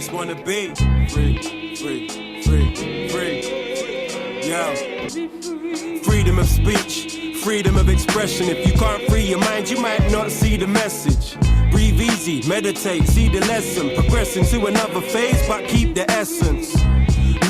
just wanna be free, free, free, free. Yo. Freedom of speech, freedom of expression. If you can't free your mind, you might not see the message. Breathe easy, meditate, see the lesson. Progressing to another phase, but keep the essence.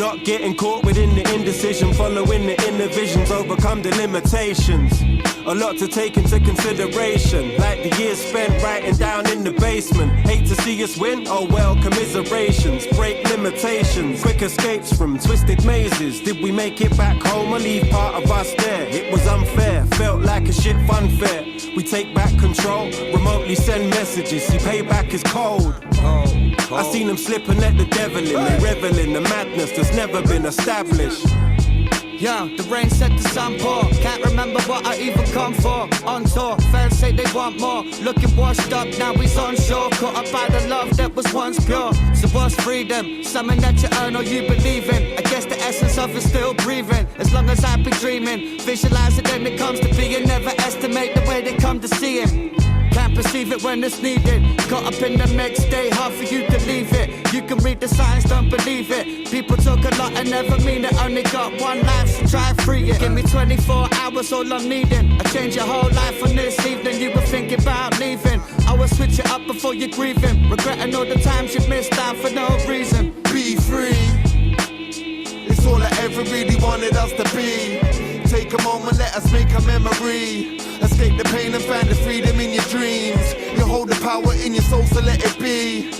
Not getting caught within the indecision, following the inner visions, overcome the limitations. A lot to take into consideration, like the years spent writing down in the basement. Hate to see us win, oh well, commiserations. Break limitations, quick escapes from twisted mazes. Did we make it back home or leave part of us there? It was unfair, felt like a shit fun fair. We take back control, remotely send messages. See, payback is cold. I seen them slip and let the devil in. They revel in the madness that's never been established. Yeah, the rain set the sun pour. Can't remember what I even come for. On tour, fans say they want more. Looking washed up, now he's on shore. Caught up by the love that was once pure. So what's freedom? Something that you earn or you believe in. I guess the essence of it's still breathing. As long as I be dreaming, visualize it when it comes to being. Never estimate the way they come to see him. Can't perceive it when it's needed. Caught up in the mix, stay hard for you to leave it. You can read the signs, don't believe it. People talk a lot and never mean it. Only got one life, so try free it. Give me 24 hours, all I'm needing. I change your whole life on this evening. You were thinking about leaving. I will switch it up before you're grieving. Regretting all the times you missed out for no reason. Be free. It's all I ever really wanted us to be. Take a moment, let us make a memory. Escape the pain and find the freedom in your dreams. You hold the power in your soul, so let it be.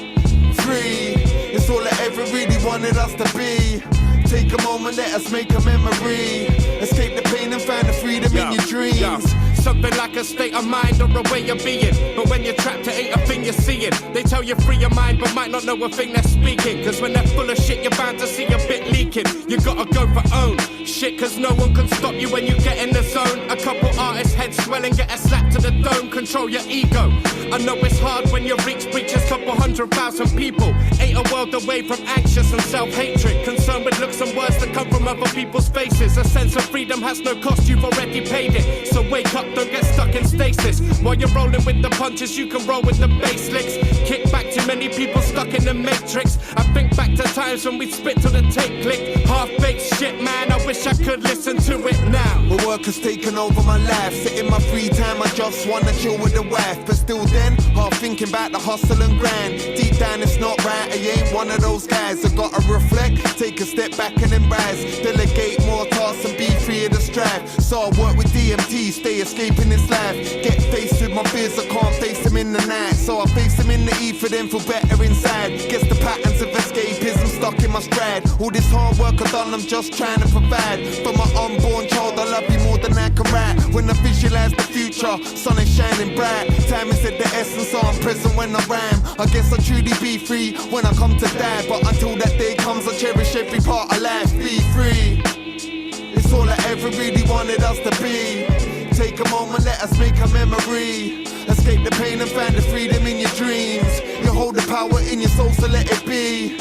Free, it's all I ever really wanted us to be. Take a moment, let us make a memory. Escape the pain and find the freedom in your dreams. Something like a state of mind or a way of being. But when you're trapped, it ain't a thing you're seeing. They tell you free your mind, but might not know a thing they're speaking. Cause when they're full of shit, you're bound to see a bit leaking. You gotta go for own shit, cause no one can stop you when you get in the zone. A couple artists' heads swelling, get a slap to the dome. Control your ego. I know it's hard when you reach breaches, couple 100,000 people. Ain't a world away from anxious and self-hatred. Concerned with looks and words that come from other people's faces. A sense of freedom has no cost, you've already paid it. So wake up, don't get stuck in stasis. While you're rolling with the punches, you can roll with the bass licks. Kick back, too many people stuck in the matrix. I think back to times when we spit till the tape click. Half-baked shit, man, I wish I could listen to it now. My work has taken over my life. Sitting my free time, I just wanna chill with the wife. But still then, half thinking about the hustle and grind. Deep down it's not right, I ain't one of those guys. I gotta reflect, take a step back and then rise. Delegate more tasks and be free of the strife. So I work with DMT, stay escaping this life. Get faced with my fears, I can't face them in the night. So I face them in the ether, then feel better inside. Guess the patterns of escapism stuck in my stride. All this hard work I've done, I'm just trying to provide. For my unborn child, I love you more than I can write. When I visualize the future, sun is shining bright. Time is at the essence, so I'm present when I rhyme. I guess I truly be free when I come to die. But until that day comes, I cherish every part of life. Be free. It's all I ever really wanted us to be. Take a moment, let us make a memory. Escape the pain and find the freedom in your dreams. You hold the power in your soul, so let it be.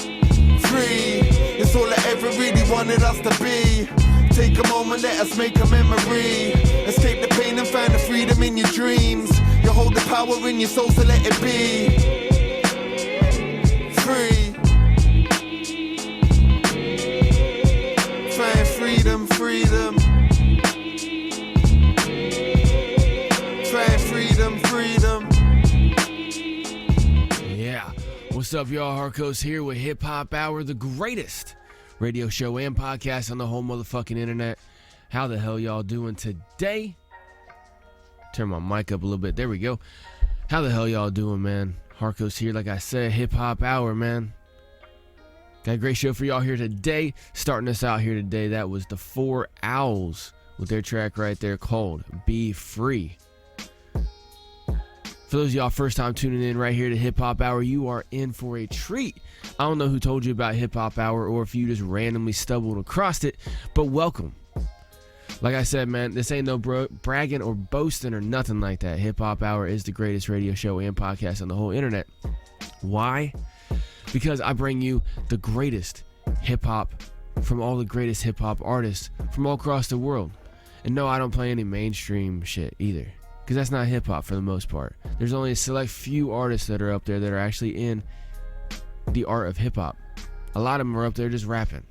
Free, it's all I ever really wanted us to be. Take a moment, let us make a memory. Escape the pain and find the freedom in your dreams. You hold the power in your soul, so let it be. Free. Find freedom, freedom. Find freedom, freedom. Yeah. What's up, y'all? Harkos here with HipHop Hour, the greatest radio show and podcast on the whole motherfucking internet. How the hell y'all doing today? Turn my mic up a little bit. There we go. How the hell y'all doing, man? Harkos here, like I said, HipHop Hour, man. Got a great show for y'all here today. Starting us out here today, that was the 4 Owls with their track right there called Be Free. For those of y'all first time tuning in right here to HipHop Hour, you are in for a treat. I don't know who told you about HipHop Hour or if you just randomly stumbled across it, but welcome. Like I said, man, this ain't no bragging or boasting or nothing like that. HipHop Hour is the greatest radio show and podcast on the whole internet. Why? Because I bring you the greatest hip-hop from all the greatest hip-hop artists from all across the world. And no, I don't play any mainstream shit either, because that's not hip-hop for the most part. There's only a select few artists that are up there that are actually in the art of hip hop. A lot of them are up there just rapping.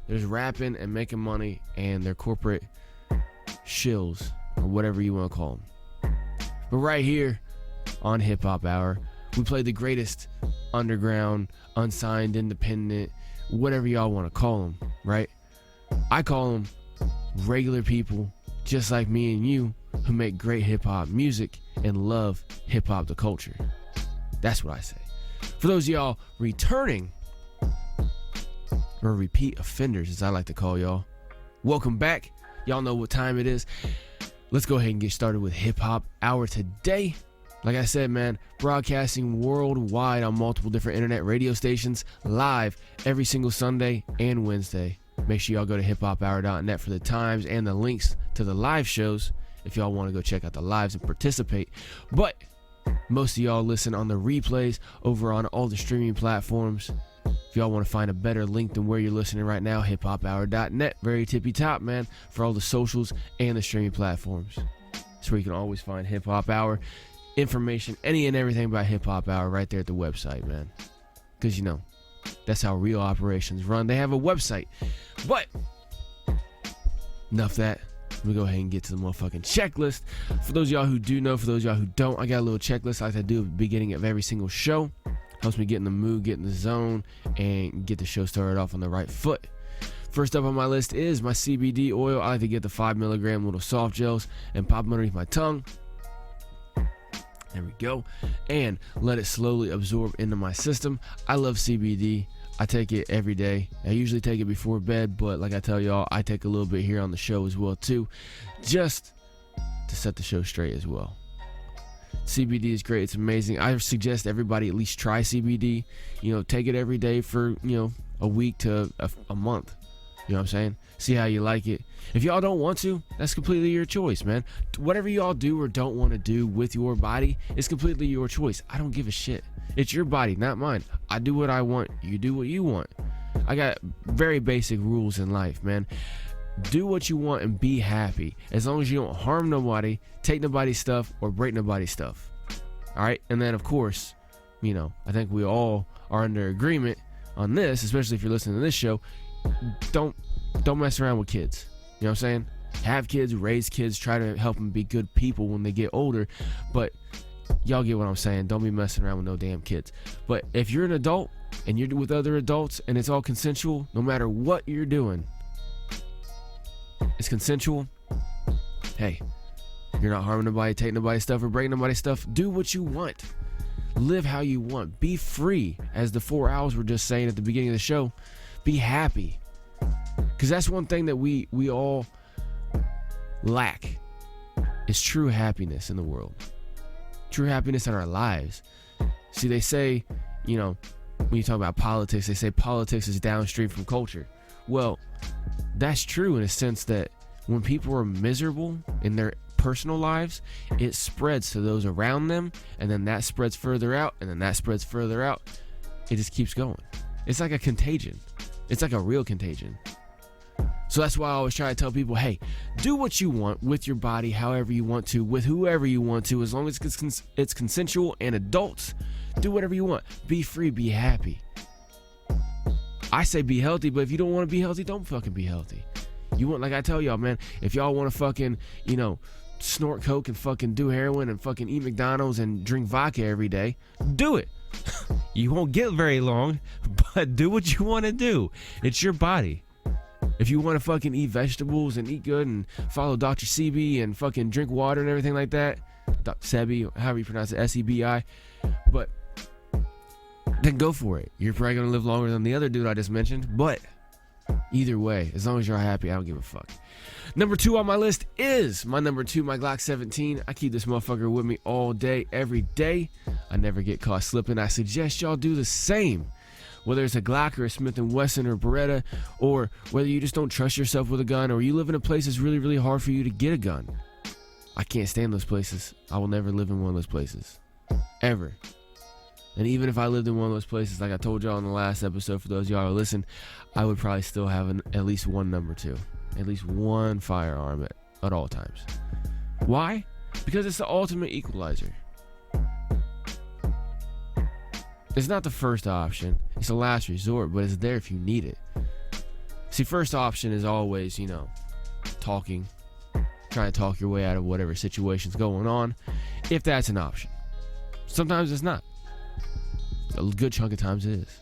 They're just rapping and making money, and they're corporate shills or whatever you want to call them. But right here on HipHop Hour, we play the greatest underground, unsigned, independent, whatever y'all want to call them, right? I call them regular people just like me and you who make great hip-hop music and love hip-hop the culture. That's what I say. For those of y'all returning or repeat offenders, as I like to call y'all, welcome back. Y'all know what time it is. Let's go ahead and get started with HipHop Hour today. Like I said, man, broadcasting worldwide on multiple different internet radio stations, live every single Sunday and Wednesday. Make sure y'all go to hiphophour.net for the times and the links to the live shows if y'all want to go check out the lives and participate. But most of y'all listen on the replays over on all the streaming platforms. If y'all want to find a better link than where you're listening right now, hiphophour.net, very tippy top, man, for all the socials and the streaming platforms. That's where you can always find Hip Hop Hour information, any and everything about Hip Hop Hour right there at the website, man. Because, you know, that's how real operations run. They have a website. But enough that. Let me go ahead and get to the motherfucking checklist. For those of y'all who do know, for those of y'all who don't, I got a little checklist like I do at the beginning of every single show. Helps me get in the mood, get in the zone, and get the show started off on the right foot. First up on my list is my CBD oil. I like to get the 5 milligram little soft gels and pop them underneath my tongue. There we go. And let it slowly absorb into my system. I love CBD. I take it every day. I usually take it before bed, but like I tell y'all, I take a little bit here on the show as well too, just to set the show straight as well. CBD is great. It's amazing. I suggest everybody at least try CBD. You know, take it every day for, you know, a week to a month. You know what I'm saying? See how you like it. If y'all don't want to, that's completely your choice, man. Whatever y'all do or don't want to do with your body, it's completely your choice. I don't give a shit. It's your body, not mine. I do what I want. You do what you want. I got very basic rules in life, man. Do what you want and be happy. As long as you don't harm nobody, take nobody's stuff, or break nobody's stuff. All right? And then, of course, you know, I think we all are under agreement on this, especially if you're listening to this show. Don't mess around with kids. You know what I'm saying? Have kids, raise kids, try to help them be good people when they get older. But y'all get what I'm saying. Don't be messing around with no damn kids. But if you're an adult and you're with other adults and it's all consensual, no matter what you're doing, it's consensual. Hey, you're not harming nobody, taking nobody's stuff, or breaking nobody's stuff. Do what you want. Live how you want. Be free, as the 4 hours were just saying at the beginning of the show. Be happy. Because that's one thing that we all lack, is true happiness in the world. True happiness in our lives. See, they say, you know, when you talk about politics, they say politics is downstream from culture. Well, that's true in a sense that when people are miserable in their personal lives, it spreads to those around them, and then that spreads further out, and then that spreads further out. It just keeps going. It's like a contagion. It's like a real contagion. So that's why I always try to tell people, hey, do what you want with your body, however you want to, with whoever you want to, as long as it's consensual and adults. Do whatever you want. Be free, be happy. I say be healthy, but if you don't want to be healthy, don't fucking be healthy. You want, like I tell y'all, man, if y'all want to fucking, you know, snort coke and fucking do heroin and fucking eat McDonald's and drink vodka every day, do it. You won't get very long, but do what you want to do. It's your body. If you want to fucking eat vegetables and eat good and follow Dr. S.Bee and fucking drink water and everything like that, Dr. S.Bee, however you pronounce it, S-E-B-I, but then go for it. You're probably going to live longer than the other dude I just mentioned, but either way, as long as you're happy, I don't give a fuck. Number 2 on my list is my number 2, my Glock 17. I keep this motherfucker with me all day, every day. I never get caught slipping. I suggest y'all do the same. Whether it's a Glock or a Smith & Wesson or Beretta, or whether you just don't trust yourself with a gun, or you live in a place that's really, really hard for you to get a gun. I can't stand those places. I will never live in one of those places. Ever. And even if I lived in one of those places, like I told y'all in the last episode, for those of y'all who listen, I would probably still have at least one number 2. At least one firearm at all times. Why? Because it's the ultimate equalizer. it's not the first option. It's a last resort, but it's there if you need it. See, first option is always, you know, talking, trying to talk your way out of whatever situation's going on, if that's an option. Sometimes it's not. A good chunk of times it is.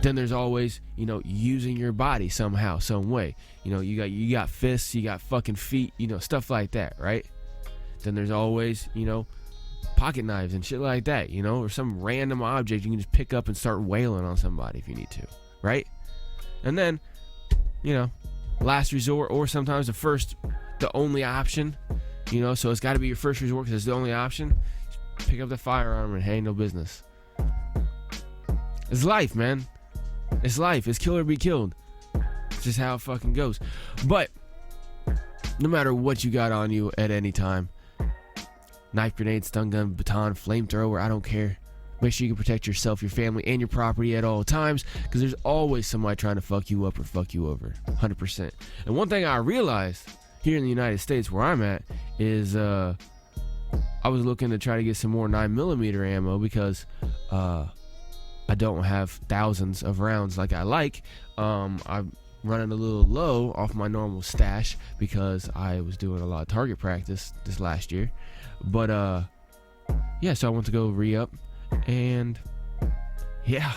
Then there's always, you know, using your body somehow, some way. You know, you got fists, you got fucking feet, you know, stuff like that, right? Then there's always, you know, pocket knives and shit like that, you know, or some random object you can just pick up and start wailing on somebody if you need to, right? And then, you know, last resort, or sometimes the only option, you know, so it's got to be your first resort because it's the only option. Just pick up the firearm and handle business. It's life, man. It's life. It's kill or be killed. It's just how it fucking goes. But no matter what you got on you at any time, knife, grenade, stun gun, baton, flamethrower, I don't care. Make sure you can protect yourself, your family, and your property at all times, because there's always somebody trying to fuck you up or fuck you over. 100%. And one thing I realized here in the United States where I'm at is I was looking to try to get some more 9mm ammo because I don't have thousands of rounds like I like. I'm running a little low off my normal stash because I was doing a lot of target practice this last year. But yeah, so I want to go re-up, and yeah,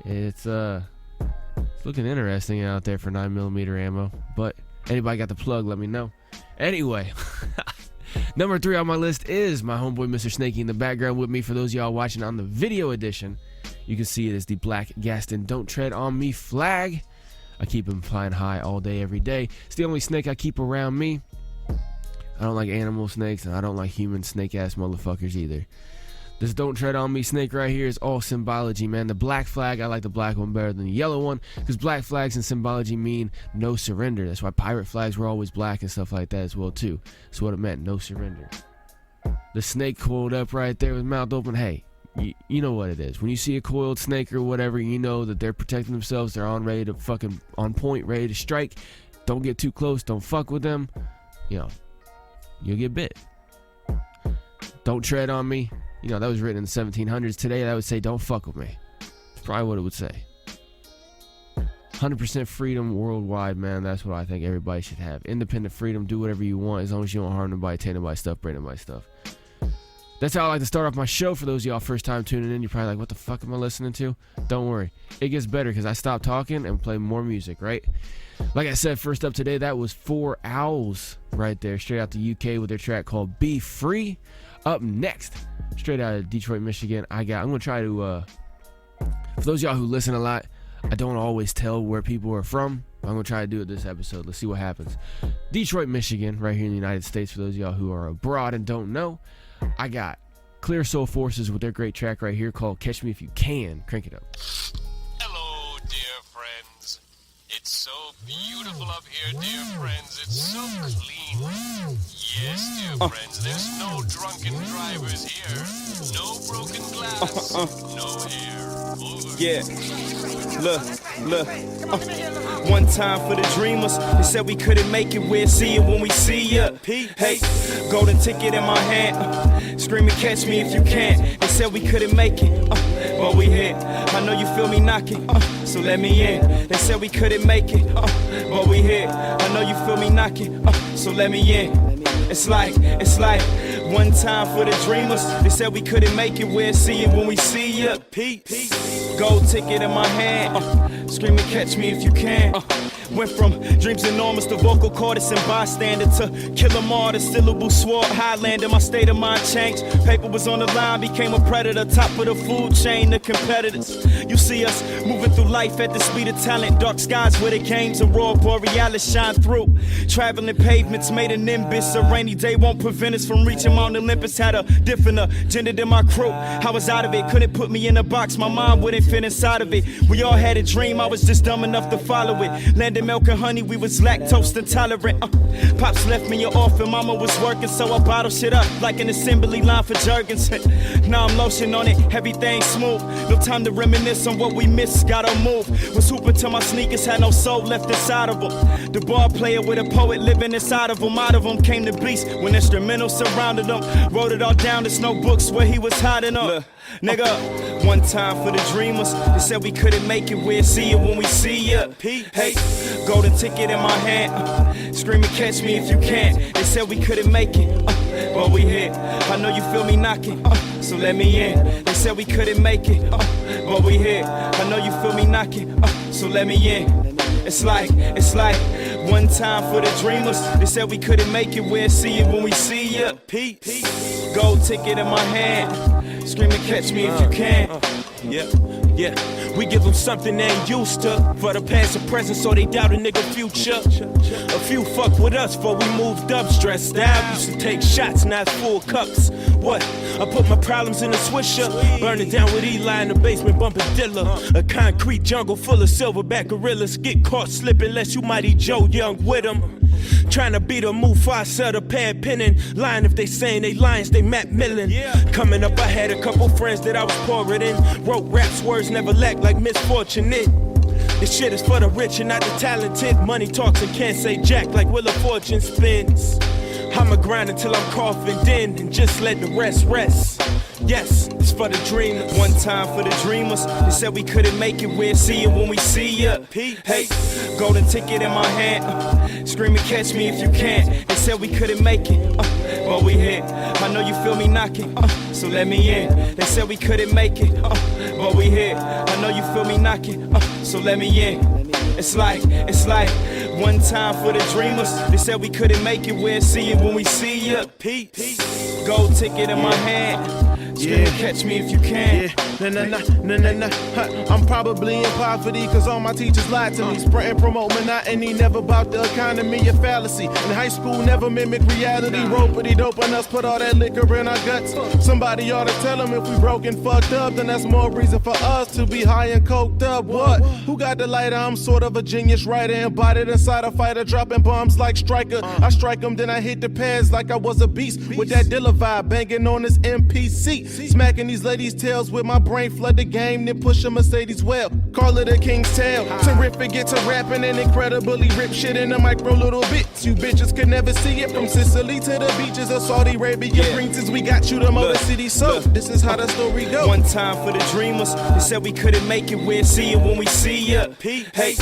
it's looking interesting out there for 9mm ammo. But anybody got the plug, let me know. Anyway, number 3 on my list is my homeboy Mr. Snakey in the background with me. For those of y'all watching on the video edition, you can see it as the Black Gaston Don't Tread on Me flag. I keep him flying high all day, every day. It's the only snake I keep around me. I don't like animal snakes, and I don't like human snake-ass motherfuckers either. This Don't Tread on Me snake right here is all symbology, man. The black flag, I like the black one better than the yellow one, because black flags in symbology mean no surrender. That's why pirate flags were always black and stuff like that as well, too. That's what it meant, no surrender. The snake coiled up right there with mouth open. Hey, you know what it is. When you see a coiled snake or whatever, you know that they're protecting themselves. They're on point, ready to strike. Don't get too close. Don't fuck with them. You know, you'll get bit. Don't tread on me. You know, that was written in the 1700s. Today, that would say, don't fuck with me. That's probably what it would say. 100% freedom worldwide, man. That's what I think everybody should have. Independent freedom. Do whatever you want as long as you don't harm nobody, take nobody's stuff, break nobody's stuff. That's how I like to start off my show. For those of y'all first time tuning in, you're probably like, what the fuck am I listening to? Don't worry. It gets better because I stopped talking and play more music, right? Like I said, first up today, that was 4 Owls right there, straight out the UK with their track called Be Free. Up next, straight out of Detroit, Michigan, I'm going to try to, for those of y'all who listen a lot, I don't always tell where people are from. I'm going to try to do it this episode. Let's see what happens. Detroit, Michigan, right here in the United States, for those of y'all who are abroad and don't know. I got Clear Soul Forces with their great track right here called Catch Me If You Can. Crank it up. Hello, dear friends. It's so beautiful up here, dear friends. It's so clean. Yes, dear friends, there's no drunken drivers here. No broken glass. No hair. Yeah. Look. One time for the dreamers. They said we couldn't make it. We'll see it when we see ya. Hey, golden ticket in my hand. Screaming, catch me if you can. They said we couldn't make it. But we here. I know you feel me knocking. So let me in. They said we couldn't make it. But we here. I know you feel me knocking. So let me in. It's like one time for the dreamers. They said we couldn't make it. We'll see it when we see ya. Peace. Gold ticket in my hand. Screaming, catch me if you can. Went from dreams enormous to vocal chorus and bystander to kill 'em all, the syllable sword Highlander. My state of mind changed. Paper was on the line, became a predator. Top of the food chain, the competitors. You see us moving through life at the speed of talent. Dark skies where the games of raw borealis shine through. Traveling pavements made a nimbus. A rainy day won't prevent us from reaching Mount Olympus. Had a different agenda than my crew. I was out of it, couldn't put me in a box. My mind wouldn't fit inside of it. We all had a dream, I was just dumb enough to follow it. Landed blended milk and honey, we was lactose intolerant. Pops left me off and mama was working, so I bottled shit up like an assembly line for Jergens. Now I'm lotion on it, everything smooth. No time to reminisce on what we missed, gotta move. Was hooping till my sneakers had no soul left inside of them. The ball player with a poet living inside of him. Out of him came the beast when instrumentals surrounded him. Wrote it all down, there's no books where he was hiding up. Nigga, one time for the dreamers. They said we couldn't make it, we'll see it when we see ya. Hey, golden ticket in my hand. Screaming, catch me if you can. They said we couldn't make it, but we here. I know you feel me knocking, so let me in. They said we couldn't make it, but we here. I know you feel me knocking, so let me in. It's like one time for the dreamers. They said we couldn't make it, we'll see it when we see ya. Peace. Gold ticket in my hand. Screaming, catch me if you can. Yeah. We give them something they ain't used to. For the past and present, so they doubt a nigga future. A few fuck with us before we moved up. Stressed out, used to take shots, now it's full cups. What? I put my problems in a swisher. Burn it down with Eli in the basement, bumping Dilla. A concrete jungle full of silverback gorillas. Get caught slipping unless you Mighty Joe Young with them. Trying to beat a Mufasa, the pad pinning. Lying if they saying they lions, they Matt Millen. Coming up, I had a couple friends that I was pouring in. Wrote raps, words never lack like misfortunate. This shit is for the rich and not the talented. Money talks and can't say jack like Wheel of Fortune spins. I'ma grind until I'm coughing in and just let the rest rest. Yes, it's for the dreamers. One time for the dreamers. They said we couldn't make it, we'll see it when we see ya. Hey, golden ticket in my hand. Screaming, catch me if you can. They said we couldn't make it, but we here. I know you feel me knocking, so let me in. They said we couldn't make it, but we here. I know you feel me knocking, so let me in. It's like one time for the dreamers. They said we couldn't make it, we'll see it when we see ya. Peace. Gold ticket in my hand. Scream, catch me if you can. Nah. I'm probably in poverty cause all my teachers lied to me. Sprint and promote monotony, never about the economy, a fallacy. In high school, never mimic reality. Ropity dope on us, put all that liquor in our guts. Somebody ought to tell them if we broke and fucked up, then that's more reason for us to be high and coked up. What? Who got the lighter? I'm sort of a genius writer, embodied inside a fighter, dropping bombs like Striker. I strike them, then I hit the pads like I was a beast. With that Dilla vibe, banging on this MPC. Smacking these ladies' tails with my brain, flood the game, then push a Mercedes well. Call it a king's tail. Terrific, get to rapping and incredibly rip shit in the micro little bits. You bitches could never see it from Sicily to the beaches of Saudi Arabia. Princess, we got you the Motor City. So this is how the story goes. One time for the dreamers. They said we couldn't make it, we'll see it when we see ya. Hey,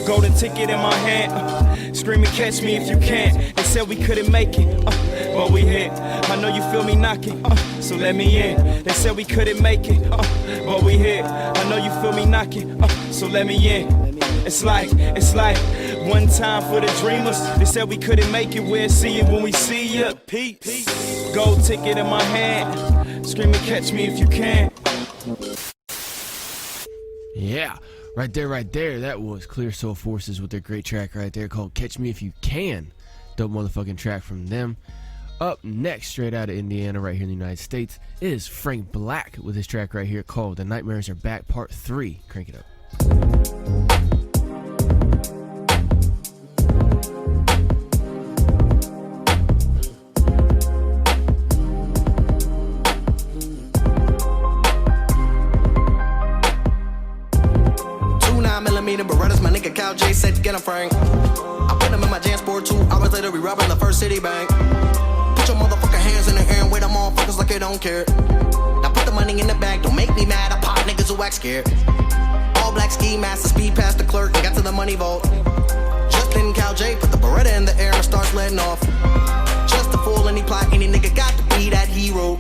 golden ticket in my hand. Screaming, catch me if you can. They said we couldn't make it, but we here. I know you feel me knocking, so let me in. They said we couldn't make it, but we here. I know you feel me knocking, so let me in. It's like one time for the dreamers. They said we couldn't make it, we'll see it when we see ya. Peace. Gold ticket in my hand. Screaming, catch me if you can. Yeah, right there. That was Clear Soul Forces with their great track right there called Catch Me If You Can. Dope motherfucking track from them. Up next, straight out of Indiana, right here in the United States, is Franc Blac with his track right here called The Nightmares Are Back Part 3. Crank it up. Berettas, my nigga Cal J said to get him Frank. I put him in my jam sport 2 hours later, we robbing the first city bank. Put your motherfucking hands in the air and wait them motherfuckers like they don't care. Now put the money in the bag, don't make me mad, I pop niggas who act scared. All black ski mask, speed past the clerk and got to the money vault. Just then Cal J put the Beretta in the air and starts letting off. Just to fool any plot, any nigga got to be that hero.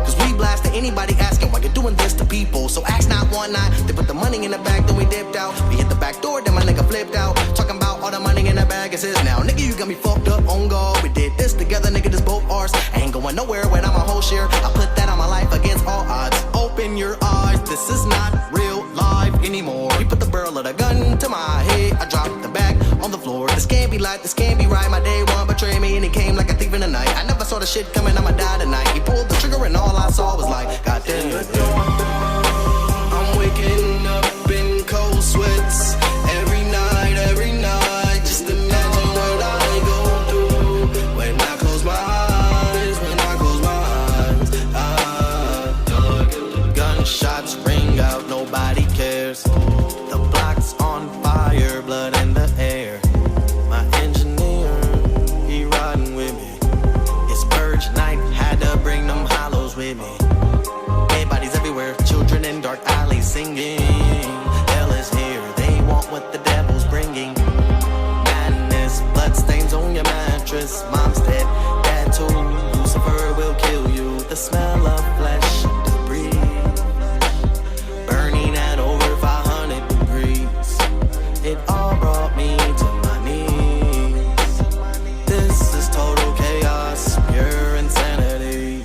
Cause we blasted anybody asking why you're doing this to people. So ask not one night, they put the money in the bag, then we dipped out. We hit the back door, then my nigga flipped out. Talking about all the money in the bag is his now. Nigga, you got me fucked up on guard. We did this together, nigga, this both ours. I ain't going nowhere when I'm a whole share. I put that on my life against all odds. Open your eyes, this is not real life anymore. You put the barrel of the gun to my head, I dropped the bag on the floor. This can't be light, this can't be right. My day one betrayed me and he came like a thief in the night. I never saw the shit coming, I'ma die tonight. He pulled the trigger and all I saw was like, goddamn. I'm waking up in cold sweats every night. singing. Hell is here, they want what the devil's bringing. Madness, bloodstains on your mattress. Mom's dead, dad too. Lucifer will kill you. The smell of flesh and debris, burning at over 500 degrees. It all brought me to my knees. This is total chaos, pure insanity.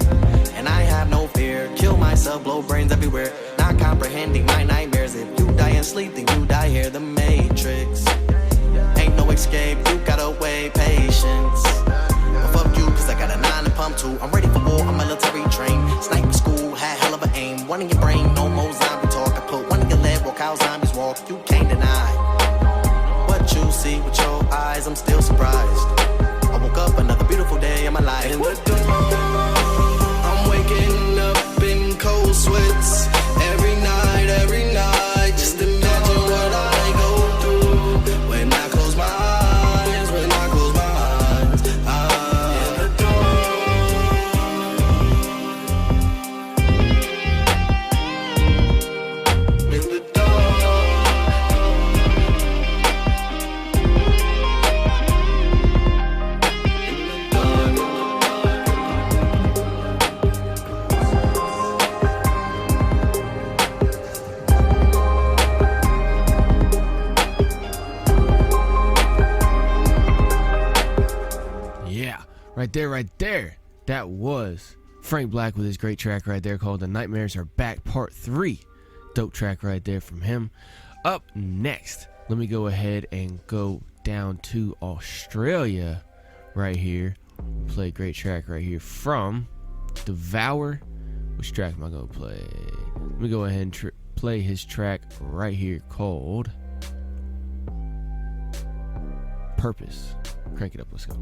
And I have no fear, kill myself, blow brains everywhere. Not comprehending my nightmares. If you die in sleep, then you die here, the Matrix. Ain't no escape, you gotta weigh patience. But fuck you, cause I got a 9 to pump too. I'm ready for war, I'm military trained. Sniper school, had hell of an aim. One in your brain, no more zombie talk. I put one in your leg, walk how zombies walk. You can't deny what you see with your eyes, I'm still surprised. I woke up another beautiful day in my life. In the dawn, I'm waking up in cold sweats. Every night, just imagine what I go through. When I close my eyes, in the Right there. That was Franc Blac with his great track right there called The Nightmares Are Back Part 3. Dope track right there from him. Up next, let me go ahead and go down to Australia right here. Play a great track right here from Dvour. Which track am I going to play? Let me go ahead and play his track right here called Purpose. Crank it up, let's go.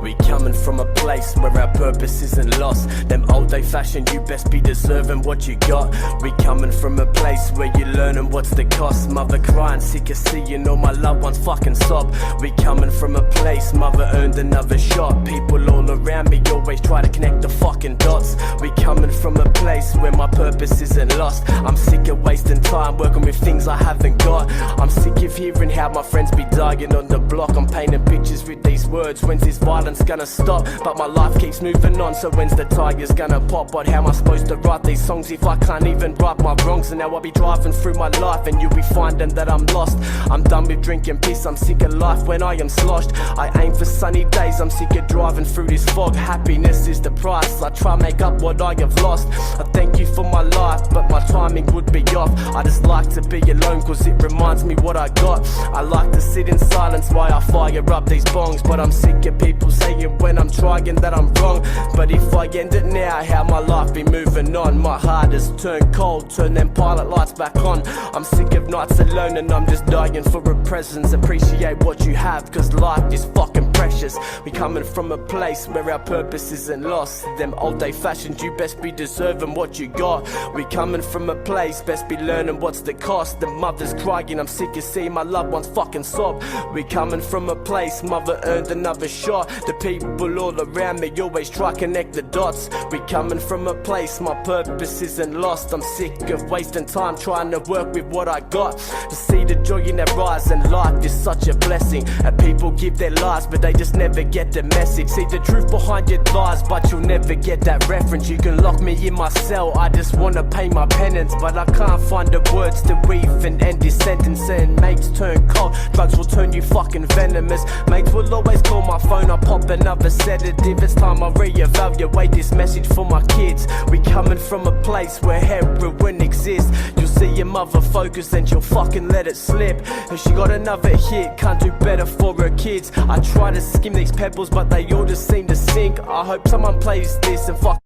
We coming from a place where our purpose isn't lost. Them old day fashion, you best be deserving what you got. We coming from a place where you learning what's the cost. Mother crying, sick of seeing all my loved ones fucking sob. We coming from a place, mother earned another shot. People all around me always try to connect the fucking dots. We coming from a place where my purpose isn't lost. I'm sick of wasting time working with things I haven't got. I'm sick of hearing how my friends be dying on the block. I'm painting pictures with these words, when's this violence gonna stop? But my life keeps moving on, so when's the tigers gonna pop? But how am I supposed to write these songs if I can't even right my wrongs? And now I'll be driving through my life and you'll be finding that I'm lost. I'm done with drinking piss, I'm sick of life when I am sloshed. I aim for sunny days, I'm sick of driving through this fog. Happiness is the price, I try make up what I have lost. I thank you for my life, but my timing would be off. I just like to be alone cause it reminds me what I got. I like to sit in silence while I fire up these bongs. But I'm sick of people saying when I'm trying that I'm wrong. But if I end it now, how my life be moving on? My heart has turned cold, turn them pilot lights back on. I'm sick of nights alone and I'm just dying for a presence. Appreciate what you have cause life is fucking precious. We coming from a place where our purpose isn't lost. Them old day fashions, you best be deserving what you got. We coming from a place, best be learning what's the cost. The mother's crying, I'm sick of seeing my loved ones fucking sob. We coming from a place, mother earned another shot. The people all around me always try connect the dots. We coming from a place, my purpose isn't lost. I'm sick of wasting time trying to work with what I got. To see the joy in their eyes and life is such a blessing. And people give their lives but they just never get the message. See the truth behind your lies but you'll never get that reference. You can lock me in my cell, I just wanna pay my penance. But I can't find the words to weave and end this sentence. And mates turn cold, drugs will turn you fucking venomous. Mates will always call my phone, I'll pop another sedative. It's time I reevaluate this message for my kids. We coming from a place where heroin exists. You'll see your mother focus and she'll fucking let it slip. If she got another hit, can't do better for her kids. I try to skim these pebbles but they all just seem to sink. I hope someone plays this and fuck.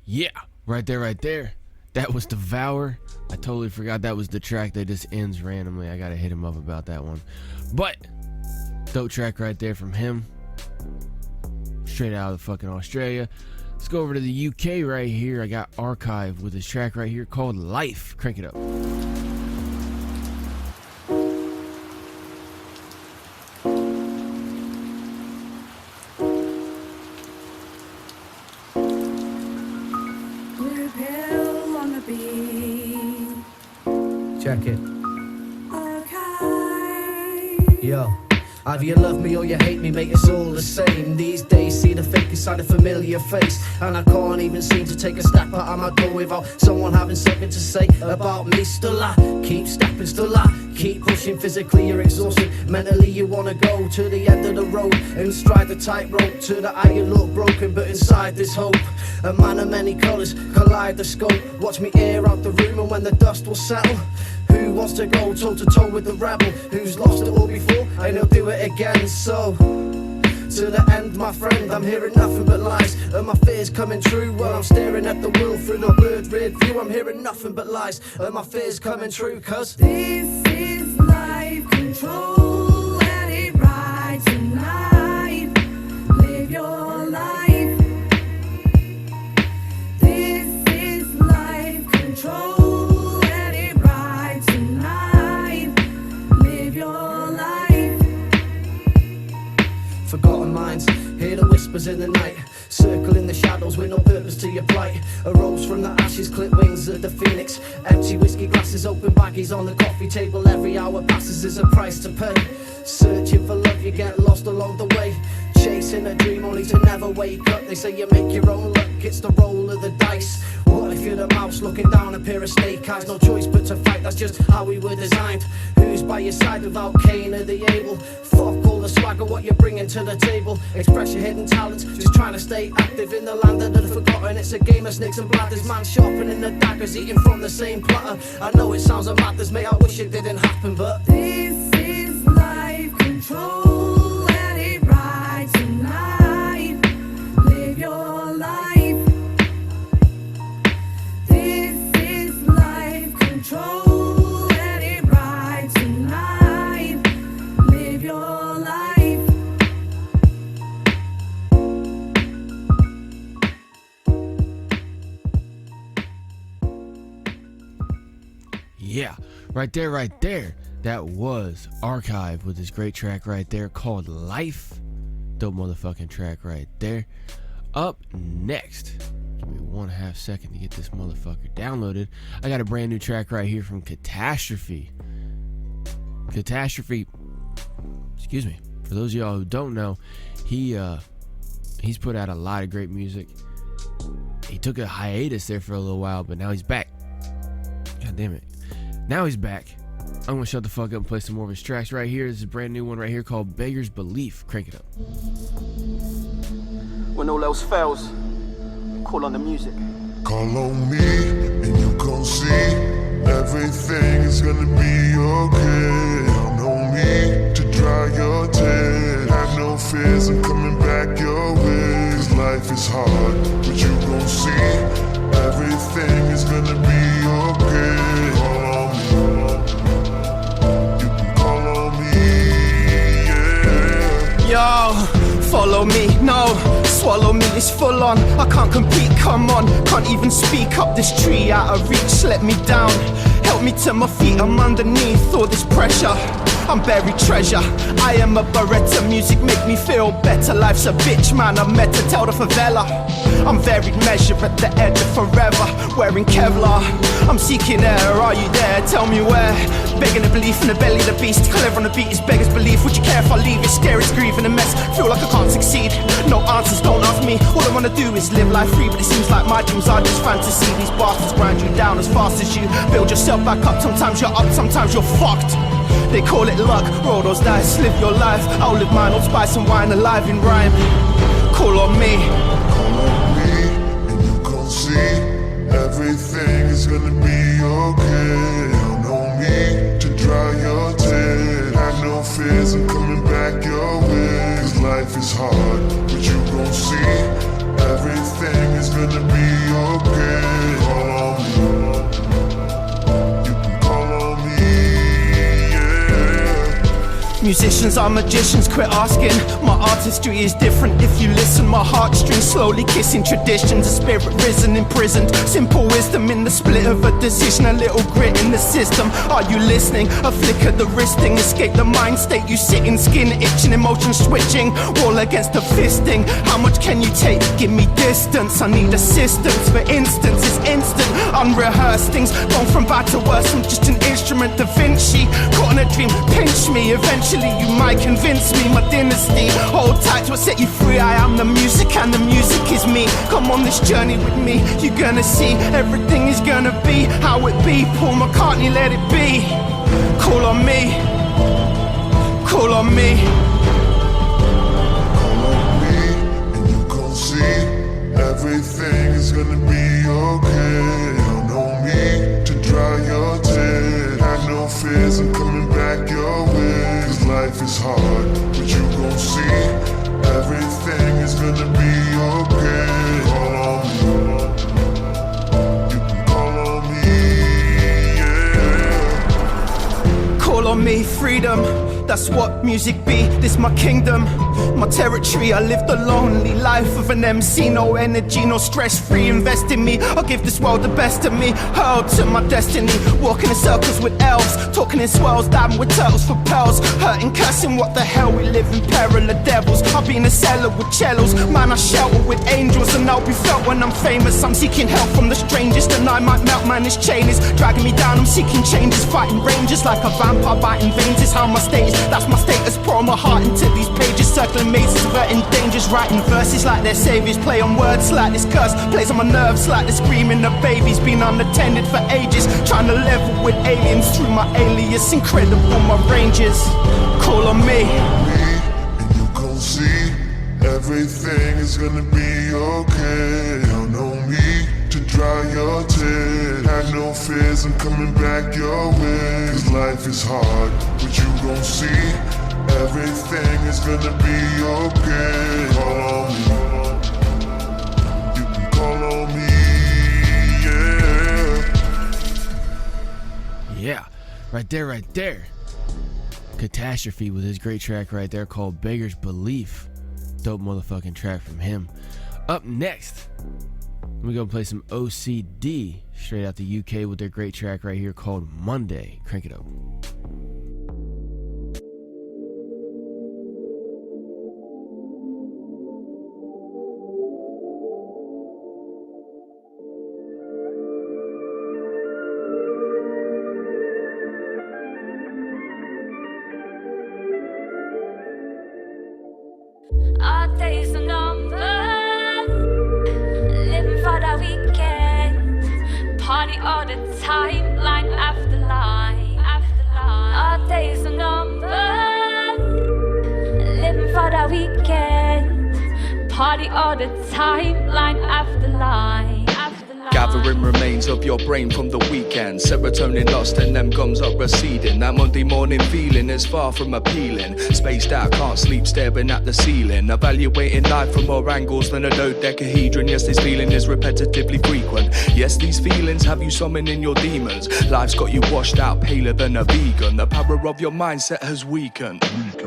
Yeah, right there. That was Dvour. I totally forgot that was the track that just ends randomly. I gotta hit him up about that one. But dope track right there from him. Straight out of the fucking Australia. Let's go over to the UK right here. I got RKive with his track right here called Life. Crank it up. Check it. Yo. Either you love me or you hate me, mate, it's all the same. These days, see the fake inside a familiar face. And I can't even seem to take a step out of my door without someone having something to say about me. Still I keep stepping, still I keep pushing. Physically you're exhausted, mentally you wanna go to the end of the road and stride the tightrope. To the eye you look broken, but inside there's hope. A man of many colours, kaleidoscope. Watch me air out the room, and when the dust will settle, who wants to go toe to toe with the rebel who's lost it all before and he'll do it again? So to the end, my friend, I'm hearing nothing but lies, and my fears coming true while I'm staring at the world through the blurred rear view. I'm hearing nothing but lies, and my fears coming true, cause this is life control. Let it ride tonight. Live your life. This is life control. Forgotten minds, hear the whispers in the night, circle in the shadows with no purpose to your plight. Arose from the ashes, clip wings of the phoenix. Empty whiskey glasses, open baggies on the coffee table. Every hour passes is a price to pay. Searching for love, you get lost along the way. Chasing a dream only to never wake up. They say you make your own luck, it's the roll of the dice. What if you're the mouse looking down a pair of snake eyes? No choice but to fight, that's just how we were designed. Who's by your side without Cain or the Abel? Fuck all the swagger, what you're bringing to the table. Express your hidden talents, just trying to stay active in the land of the forgotten. It's a game of snakes and bladders, man sharpening the daggers, eating from the same platter. I know it sounds a madness, mate, I wish it didn't happen, but this is life control. Let it ride tonight. Live your life. This is life control. Let it ride tonight. Live your life. Yeah, right there. That was RKive with this great track right there called Life. Dope motherfucking track right there. Up next, give me 1/2 second to get this motherfucker downloaded. I got a brand new track right here from Katastrophe. Katastrophe, excuse me, for those of y'all who don't know, he's put out a lot of great music. He took a hiatus there for a little while, but now he's back. God damn it. Now he's back. I'm gonna shut the fuck up and play some more of his tracks right here. This is a brand new one right here called Beggars Belief. Crank it up. When all else fails, call on the music. Call on me and you gon' see everything is gonna be okay. Count on me to dry your tears. Have no fears, I'm coming back your way. Cause life is hard, but you gon' see everything is gonna be okay. Call on me, you can call on me, yeah. Yo, follow me, no, swallow me, it's full on. I can't compete, come on, can't even speak up. This tree out of reach, let me down. Help me to my feet, I'm underneath all this pressure. I'm buried treasure, I am a Beretta. Music make me feel better. Life's a bitch, man, I'm meant to tell the favela. I'm varied measure at the edge of forever, wearing Kevlar. I'm seeking air, are you there? Tell me where. Begging the belief in the belly of the beast. Clever on the beat is beggars belief. Would you care if I leave? It's scary, it's grief and a mess. Feel like I can't succeed. No answers, don't ask me. All I wanna do is live life free, but it seems like my dreams are just fantasy. These bastards grind you down as fast as you build yourself back up. Sometimes you're up, sometimes you're fucked. They call it luck, roll those dice, live your life. I'll live mine, old spice and wine, alive in rhyme. Call on me. Call on me, and you gon' see everything is gonna be okay. Count on me to dry your tears. Have no fears, I'm coming back your way. Cause life is hard, but you gon' see everything is gonna be okay. Call on me. Musicians are magicians, quit asking. My artistry is different if you listen. My heartstrings slowly kissing traditions. A spirit risen, imprisoned. Simple wisdom in the split of a decision. A little grit in the system. Are you listening? A flick of the wristing. Escape the mind state you sit in. Skin itching, emotion switching. Wall against the fisting. How much can you take? Give me distance. I need assistance. For instance, it's instant. Unrehearsed things. Gone from bad to worse. I'm just an instrument. Da Vinci. Caught in a dream. Pinch me. Eventually you might convince me. My dynasty. Hold tight to what set you free. I am the music and the music is me. Come on this journey with me. You're gonna see everything is gonna be how it be. Paul McCartney, let it be. Call on me. Call on me. Call on me and you gon' see everything is gonna be okay. Count on me to dry your tears. Have no fears, I'm coming back your way. Cause life is hard, but you gon' see everything is gonna be okay. Call on me. You can call on me, yeah. Call on me, freedom. That's what music be, this my kingdom, my territory. I live the lonely life of an MC. No energy, no stress free. Invest in me, I'll give this world the best of me. Hurled to my destiny, walking in circles with elves. Talking in swells, diving with turtles for pearls. Hurting, cursing, what the hell, we live in peril of devils. I'll be in a cellar with cellos, man I shelter with angels. And I'll be felt when I'm famous. I'm seeking help from the strangest, and I might melt, man, this chain is dragging me down. I'm seeking changes, fighting ranges like a vampire biting veins. Is how my state is. That's my status, pour my heart into these pages. Circling mazes, averting dangers. Writing verses like they're saviors. Play on words like this curse. Plays on my nerves like the screaming of babies. Been unattended for ages. Trying to level with aliens through my alias. Incredible my ranges. Call on me. And you gon' see everything is gonna be okay. Count on me to dry your tears. Have no fears, I'm coming back your way. Cause life is hard, but you gon' see everything is gonna be okay. Call on me. You can call on me, yeah. Yeah, right there. Katastrophe with his great track right there called Beggars Belief. Dope motherfucking track from him. Up next, we're gonna play some OCD straight out the UK with their great track right here called Monday. Crank it up. Our days are numbered, living for the weekend, party all the time, line after line, Our days are numbered, living for the weekend, party all the time, line after line. Gathering remains of your brain from the weekend. Serotonin lost and them gums are receding. That Monday morning feeling is far from appealing. Spaced out, can't sleep, staring at the ceiling. Evaluating life from more angles than a dodecahedron. Yes, this feeling is repetitively frequent. Yes, these feelings have you summoning your demons. Life's got you washed out, paler than a vegan. The power of your mindset has weakened.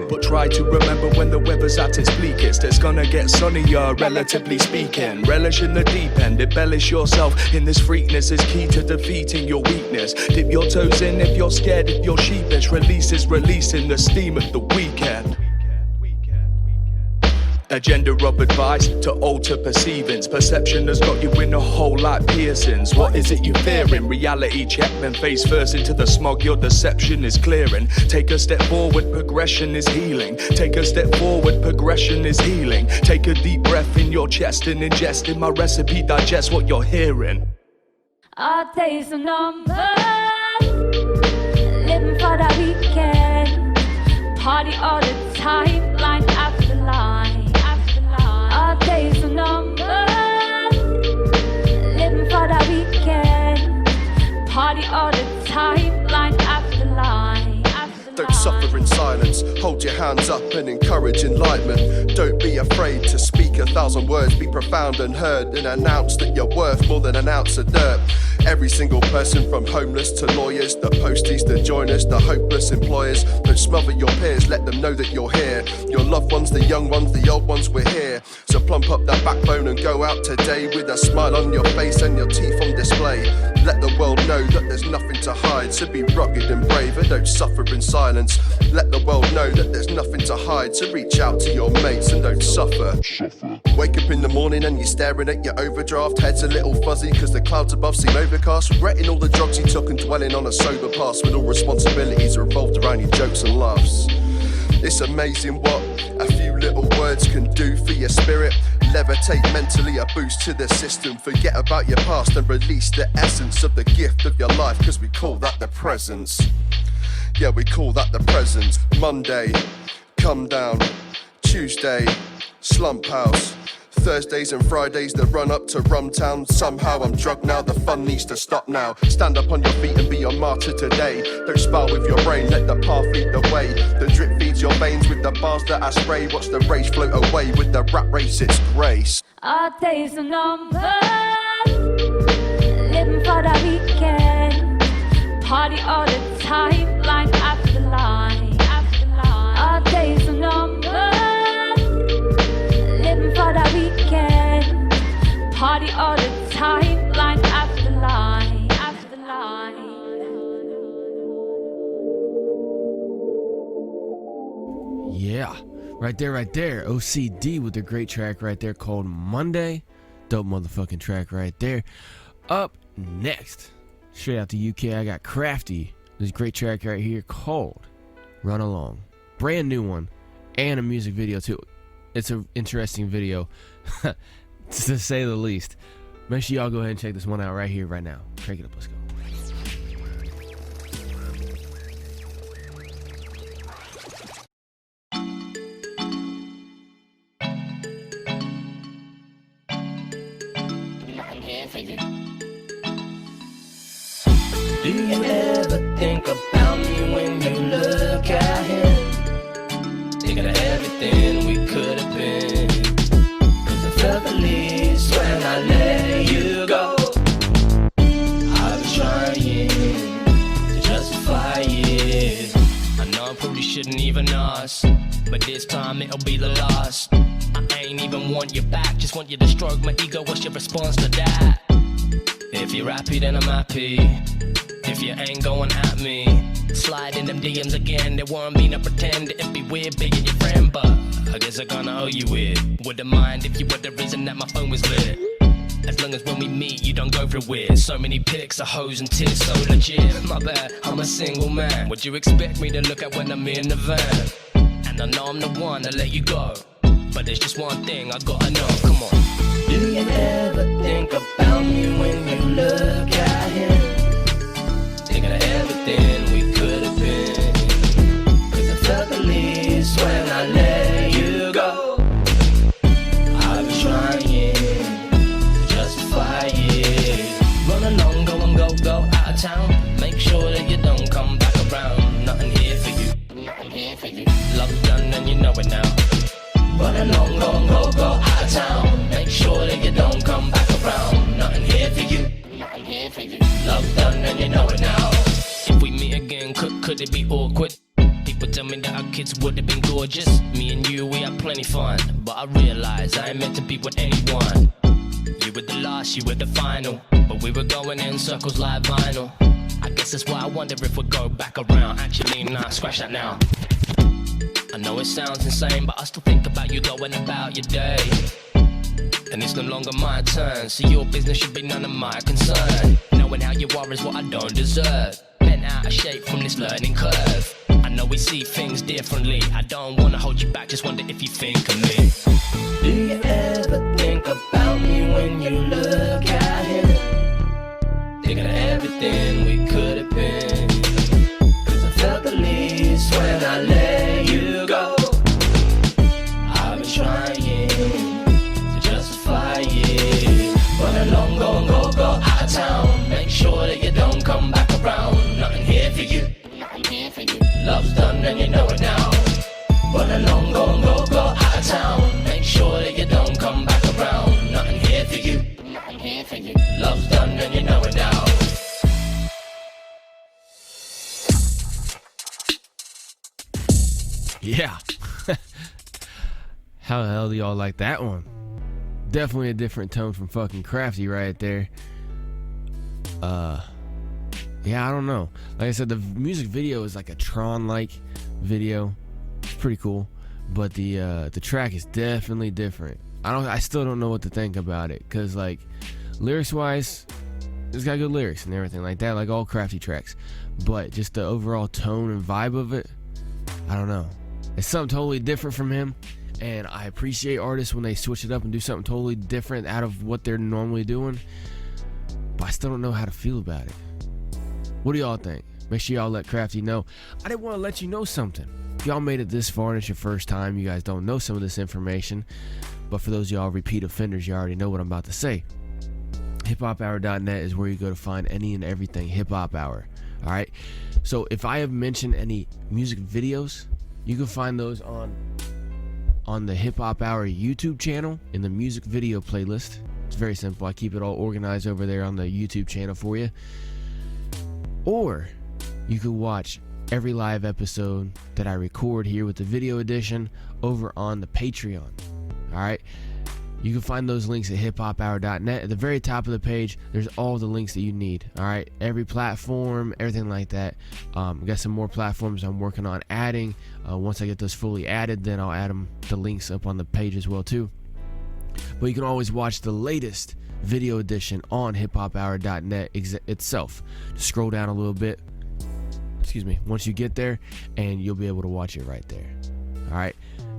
But try to remember when the weather's at its bleakest. It's gonna get sunnier, relatively speaking. Relish in the deep end, embellish yourself in this freakness is key to defeating your weakness. Dip your toes in if you're scared, if you're sheepish. Release is releasing the steam of the weekend. Agenda of advice to alter perceivings. Perception has got you in a hole like piercings. What is it you fearing? Reality check, then face first into the smog. Your deception is clearing. Take a step forward, progression is healing. Take a step forward, progression is healing. Take a deep breath in your chest and ingest in my recipe. Digest what you're hearing. Our days are numbered, living for the weekend, party all the time, line after line. Our days are numbered, living for the weekend, party all the time, line after line. Don't suffer in silence. silence. Hold your hands up and encourage enlightenment. Don't be afraid to speak 1,000 words. Be profound and heard and announce that you're worth more than an ounce of dirt. Every single person from homeless to lawyers, the posties, the joiners, the hopeless employers. Don't smother your peers, let them know that you're here. Your loved ones, the young ones, the old ones, we're here. So plump up that backbone and go out today with a smile on your face and your teeth on display. Let the world know that there's nothing to hide. So be rugged and brave and don't suffer in silence. Let the world know that there's nothing to hide. So reach out to your mates and don't suffer. Wake up in the morning and you're staring at your overdraft. Head's a little fuzzy cause the clouds above seem overcast. Regretting all the drugs you took and dwelling on a sober past when all responsibilities are revolved around your jokes and laughs. It's amazing what a few little words can do for your spirit. Levitate mentally, a boost to the system. Forget about your past and release the essence of the gift of your life, cause we call that the presence. Yeah, we call that the presence. Monday, come down. Tuesday, slump house. Thursdays and Fridays, the run up to Rumtown. Somehow I'm drugged now, the fun needs to stop now. Stand up on your feet and be a martyr today. Don't spar with your brain, let the path lead the way. The drip feeds your veins with the bars that I spray. Watch the rage float away with the rap race, it's grace. Our days are numbered, living for the weekend. Party all the time, line after line, after line. Our days are numbered, living for the weekend. Party all the time, line after line, after line. Yeah, right there. OCD with a great track right there called Monday. Dope motherfucking track right there. Up next, straight out the UK, I got Krafty. This great track right here called Run Along. Brand new one, and a music video too. It's an interesting video, to say the least. Make sure y'all go ahead and check this one out right here, right now. Crank it up, let's go. Do you ever think about me when you look at him? Thinking of everything we could have been. Cause I felt the least when I let you go. I've been trying to justify it. I know I probably shouldn't even ask, but this time it'll be the last. I ain't even want you back, just want you to stroke my ego. What's your response to that? If you're happy, then I'm happy. If you ain't going at me, slide in them DMs again. There won't be no pretend. It'd be weird being your friend, but I guess I'm gonna owe you it. Wouldn't mind if you were the reason that my phone was lit. As long as when we meet, you don't go through weird. So many pics of hoes and tears, so legit. My bad, I'm a single man. Would you expect me to look at when I'm in the van? And I know I'm the one to let you go, but there's just one thing I gotta know, come on. Do you ever think about me when you look at him? Thinking of everything we could have been. Cause I felt the least when I let you go. I've been trying to justify it. Run along, go out of town. Make sure that you don't come back around. Nothing here for you, nothing here for you. Love done and you know it now. Run along, go out of town. Make sure that you don't come back around. Nothing here for you, nothing here for you. Love done and you know it now. If we meet again, could it be awkward? People tell me that our kids would have been gorgeous. Me and you, we had plenty fun, but I realized I ain't meant to be with anyone. You were the last, you were the final, but we were going in circles like vinyl. I guess that's why I wonder if we'll go back around. Actually, nah, scratch that now. I know it sounds insane, but I still think about you going about your day. And it's no longer my turn, so your business should be none of my concern. Knowing how you are is what I don't deserve. Bent out of shape from this learning curve. I know we see things differently. I don't wanna hold you back, just wonder if you think of me. Do you ever think about me when you look at him? Thinking of everything we could have been. Cause I felt the least when I let you go. I've been trying to justify it. Run along, go out of town. Make sure that you don't come back around. Nothing here for you, nothing here for you. Love's done and you know it now. Yeah. How the hell do y'all like that one? Definitely a different tone from fucking Krafty right there. Yeah, I don't know. Like I said, the music video is like a Tron-like video. It's pretty cool, but the track is definitely different. I still don't know what to think about it, cause like lyrics-wise, it's got good lyrics and everything like that, like all Krafty tracks. But just the overall tone and vibe of it, I don't know. It's something totally different from him, and I appreciate artists when they switch it up and do something totally different out of what they're normally doing. But I still don't know how to feel about it. What do y'all think? Make sure y'all let Krafty know. I didn't want to let you know something. If y'all made it this far and it's your first time, you guys don't know some of this information. But for those of y'all repeat offenders, you already know what I'm about to say. HipHopHour.net is where you go to find any and everything Hip Hop Hour. Alright? So if I have mentioned any music videos, you can find those on the Hip Hop Hour YouTube channel in the music video playlist. It's very simple. I keep it all organized over there on the YouTube channel for you. Or you could watch every live episode that I record here with the video edition over on the Patreon. Alright? You can find those links at hiphophour.net. At the very top of the page, there's all the links that you need. Alright? Every platform, everything like that. I've got some more platforms I'm working on adding. Once I get those fully added, then I'll add the links up on the page as well too. But you can always watch the latest video edition on hiphophour.net itself. Just scroll down a little bit, once you get there, and you'll be able to watch it right there. Alright?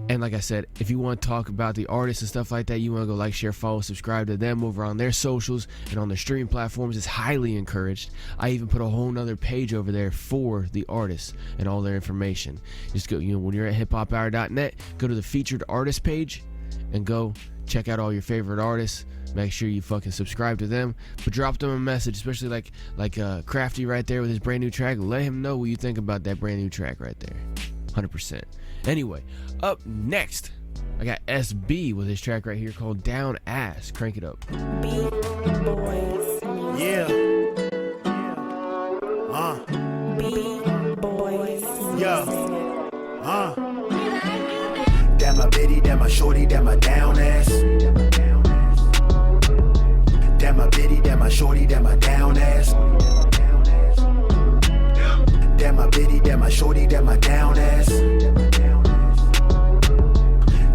And like I said, if you want to talk about the artists and stuff like that, you want to go like, share, follow, subscribe to them over on their socials and on their streaming platforms, it's highly encouraged. I even put a whole nother page over there for the artists and all their information. Just go, when you're at hiphophour.net, go to the featured artist page and go check out all your favorite artists. Make sure you fucking subscribe to them, but drop them a message, especially like Krafty right there with his brand new track. Let him know what you think about that brand new track right there. 100%. Anyway, up next, I got S.Bee with his track right here called Down Ass. Crank it up. Yeah. Yeah. Damn my bitty, damn my shorty, damn my down ass. Damn my bitty, damn my shorty, damn my down ass. Damn my bitty, damn my shorty, damn my down ass.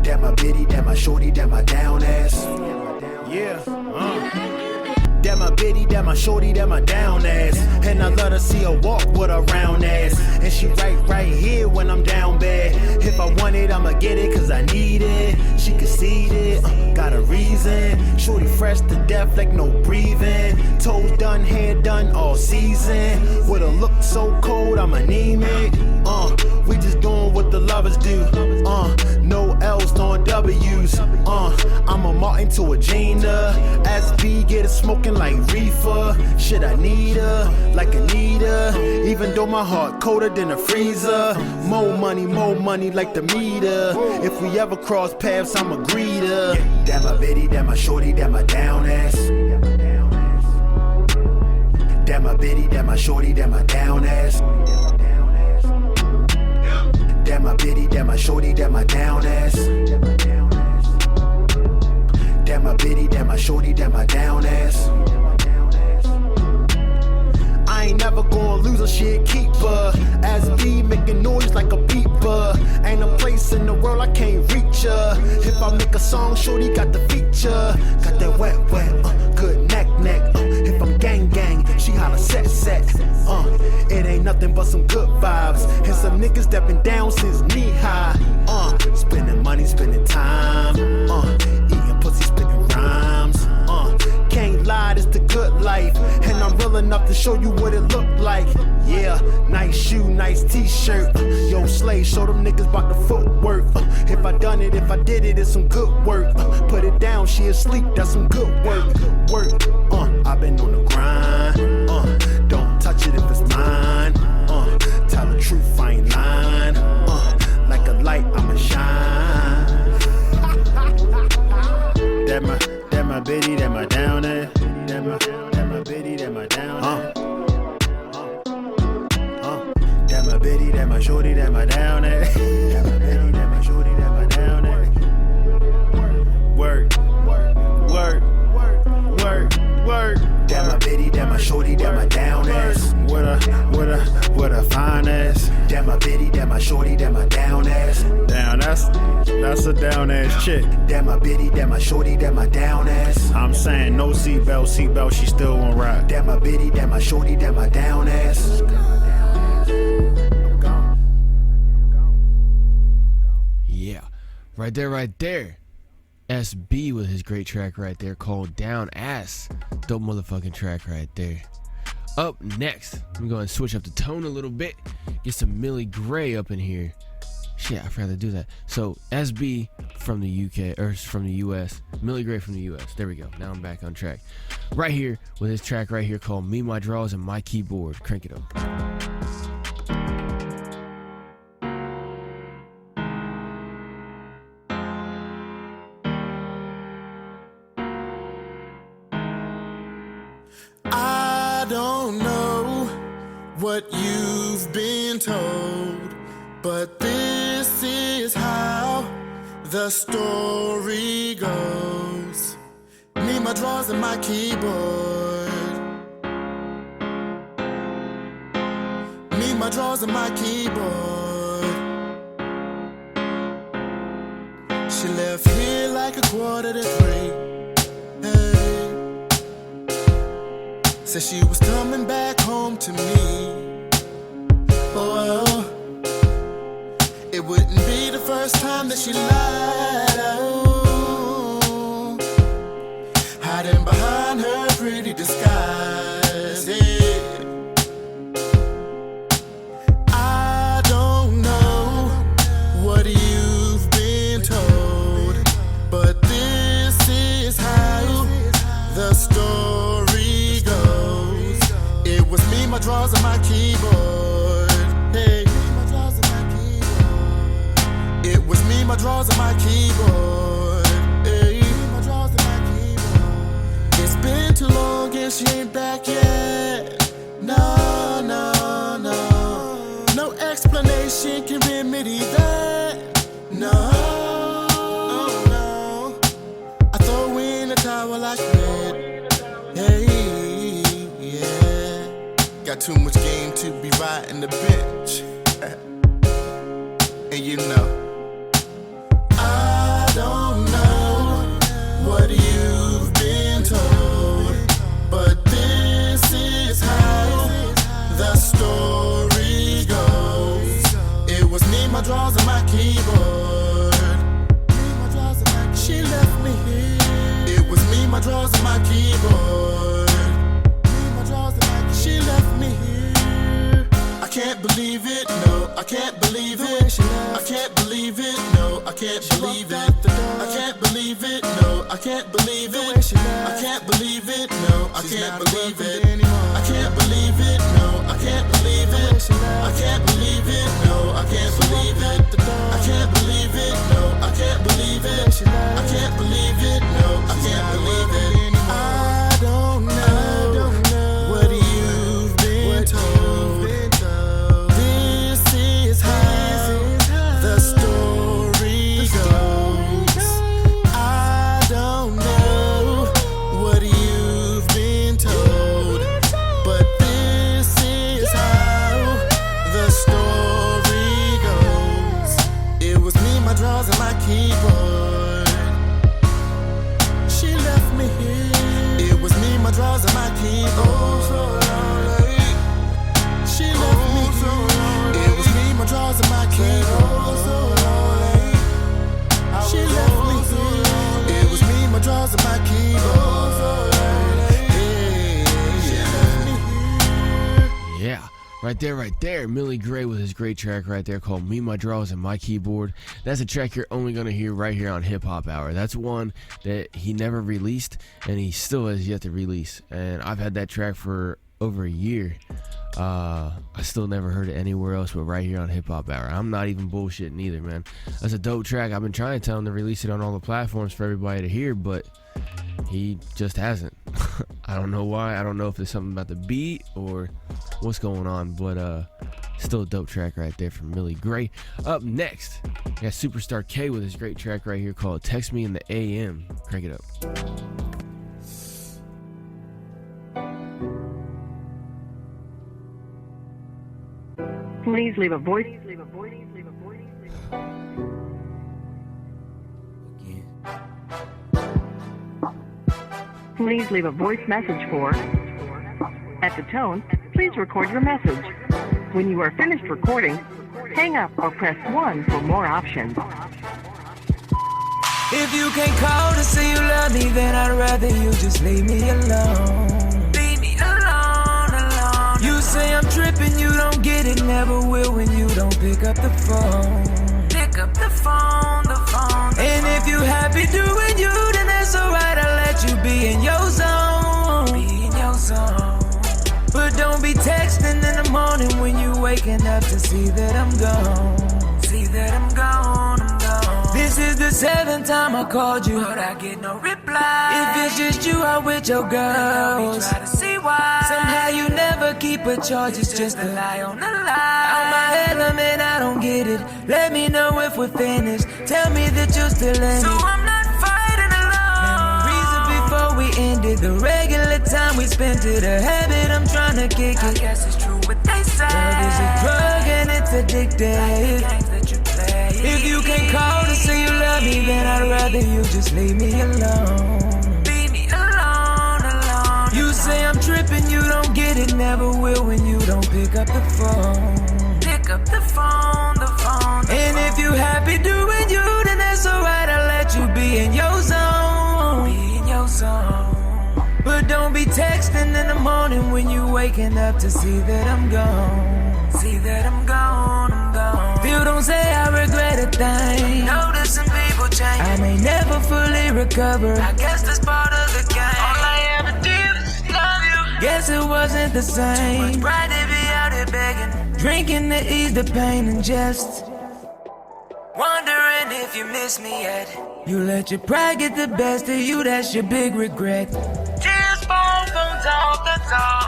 Damn my bitty, damn my shorty, damn my down ass. Yeah. Damn my bitty, damn my shorty, damn my down ass. And I love to see her walk with a round ass. And she right here when I'm down bad. If I want it, I'ma get it cause I need it. She conceited, got a reason. Shorty fresh to death like no breathing. Toes done, hair done all season. With a look so cold, I'm anemic. We just doing what the lovers do. No L's, throwing W's. I'm a Martin to a Gina. S.Bee get it smoking like reefer. Shit, I need her like Anita. Even though my heart colder than a freezer. More money like the meter. If we ever cross paths, I'm a greeter. Damn my bitty, damn my shorty, damn my down ass. Damn my bitty, damn my shorty, damn my down ass. Damn my bitty, damn my shorty, damn my down ass. Damn my bitty, damn my shorty, damn my down ass. I ain't never gonna lose a shit keeper. S.Bee making noise like a beeper. Ain't a place in the world I can't reach her. If I make a song, shorty got the feature. Got that wet, good neck. If I'm gang, she holla set. It ain't nothing but some good vibes. And some niggas that been down since knee high. Spending money, spending time. Eating pussy, spitting rhymes. Can't lie, it's the good life. And I'm real enough to show you what it look like. Yeah, nice shoe, nice t-shirt. Yo, Slay, show them niggas about the footwork. If I done it, if I did it, it's some good work. Put it down, she asleep, that's some good work. I've been on the grind. Don't touch it if it's mine. Tell the truth, I ain't lying. Like a light, I'ma shine. That my bitty, that my down ass. That my bitty, that my down ass. That my bitty, that my shorty, that my down ass. shorty, that my down ass. What a fine ass. That my bitty, that my shorty, that my down ass. Damn, that's a down ass chick. That my bitty, that my shorty, that my down ass. I'm saying no seatbelt, she still won't ride. That my bitty, that my shorty, that my down ass. Yeah, right there. S.Bee with his great track right there called Down Ass. Dope motherfucking track right there. Up next, I'm going to switch up the tone a little bit. Get some Mili up in here. Shit, I forgot to do that. So, S.Bee from the UK, or from the US. Mili from the US. There we go. Now I'm back on track. Right here with his track right here called Me, My Draws, and My Keyboard. Crank it up. I don't know what you've been told, but this is how the story goes. Me, my drawers, and my keyboard. Me, my drawers, and my keyboard. She left here like 2:45. Hey. Said she was coming back home to me. Oh, it wouldn't be the first time that she lied. Oh, hiding behind her pretty disguise. Yeah. I don't know what you've been told, but this is how the story goes. It was me, my drawers, and my keyboard. Hey. It was me, my drawers, and my keyboard. Hey. It's been too long and she ain't back yet. No, no, no. No explanation can remedy that. No, no. I throw in a towel like that. Hey, yeah. Got too much game to be riding the bench. And you know, I don't know what you've been told, but this is how the story goes. It was me, my drawers, and my keyboard. She left me here. It was me, my drawers, and my keyboard. She left me here. I can't believe it, no, I can't believe it. I can't believe it, no, I can't believe it. I can't believe it, no, I can't believe it. I can't believe it, no, I can't believe it. I can't believe it, no, I can't believe it. I can't believe it, no, I can't believe it. I can't believe it, no, I can't believe it. I can't believe it, no, I can't believe it. I don't know what you've been told. This is how the story goes. I don't know what you've been told, but this is how the story goes. It was me, my drawers, and my keyboard. She left me here. It was me, my drawers, and my keyboard. She left me here. It was me, my drawers, and my keyboard. She left me here. It was me, my drawers, and my keyboard. Yeah, right there. Mili with his great track right there called Me, My Drawers, and My Keyboard. That's a track you're only going to hear right here on HipHop Hour. That's one that he never released, and he still has yet to release. And I've had that track for over a year. I still never heard it anywhere else but right here on HipHop Hour. I'm not even bullshitting either, man. That's a dope track. I've been trying to tell him to release it on all the platforms for everybody to hear, but he just hasn't. I don't know why. I don't know if there's something about the beat or what's going on, but still a dope track right there from Mili. Up next, we got Superstar K with his great track right here called Text Me in the AM. Crank it up. Please leave a voice. Please leave a voice message for. At the tone, please record your message. When you are finished recording, hang up or press 1 for more options. If you can't call to say you love me, then I'd rather you just leave me alone. Leave me alone, alone. You say I'm tripping, you don't get it, never will when you don't pick up the phone. Pick up the phone, the phone. And if you happy doing you, then that's alright, I'll let you be in your zone. Be in your zone. But don't be texting in the morning when you waking up to see that I'm gone. See that I'm gone, I'm gone. This is the 7th time I called you, but I get no reply. If it's just you out with your girls, try to see why. Somehow you never keep a charge, it's just a lie on the lie. On my element, I don't get it. Let me know if we're finished. Tell me that you're still in it. So I'm not fighting alone. Reason before we ended the regular time we spent it. A habit, I'm trying to kick it. I guess it's true what they say. Love is a drug and it's addictive. If you can't call to say you love me, then I'd rather you just leave me alone. Leave me alone, alone. You say I'm tripping, you don't get it, never will when you don't pick up the phone. Pick up the phone, the phone. And if you happy doing you, then that's alright, I'll let you be in your zone. Be in your zone. But don't be texting in the morning when you waking up to see that I'm gone. See that I'm gone, I'm gone. Still don't say I regret a thing. Noticing people change. I may never fully recover. I guess that's part of the game. All I ever did was love you. Guess it wasn't the same. Too much pride to be out here begging. Drinking to ease the pain and just wondering if you miss me yet. You let your pride get the best of you, that's your big regret. Tears fall from top to top.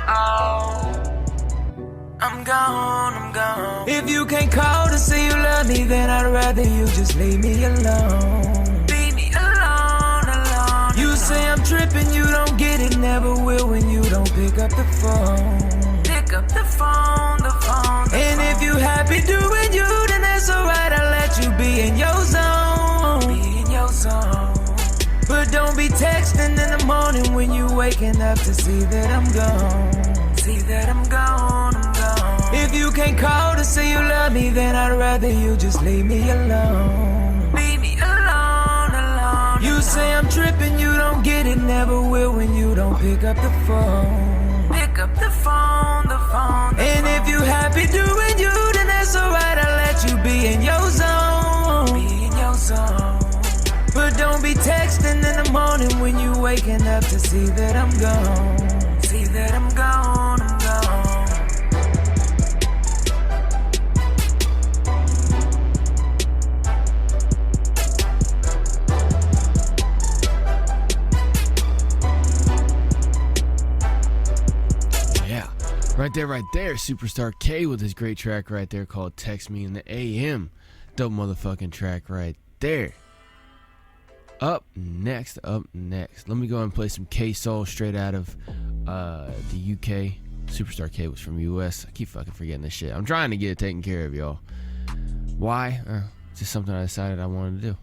I'm gone, I'm gone. If you can't call to say you love me, then I'd rather you just leave me alone. Leave me alone, alone. You say I'm tripping, you don't get it, never will when you don't pick up the phone. Pick up the phone, the phone. And if you happy doing you, then that's alright, I'll let you be in your zone. Be in your zone. But don't be texting in the morning when you waking up to see that I'm gone. See that I'm gone, I'm gone. If you can't call to say you love me, then I'd rather you just leave me alone. Leave me alone, alone. You say I'm tripping, you don't get it, never will when you don't pick up the phone. Pick up the phone, the phone. And if you happy doing you, then that's alright, I'll let you be in your zone. Be in your zone. But don't be texting in the morning when you waking up to see that I'm gone. See that I'm gone, I'm gone. Yeah, right there, Superstar K with his great track right there called Text Me in the AM. Dope motherfucking track right there. Up next, let me go and play some K-Saulz straight out of the UK. Superstar K was from US. I keep fucking forgetting this shit. I'm trying to get it taken care of, y'all. Why? It's just something I decided I wanted to do.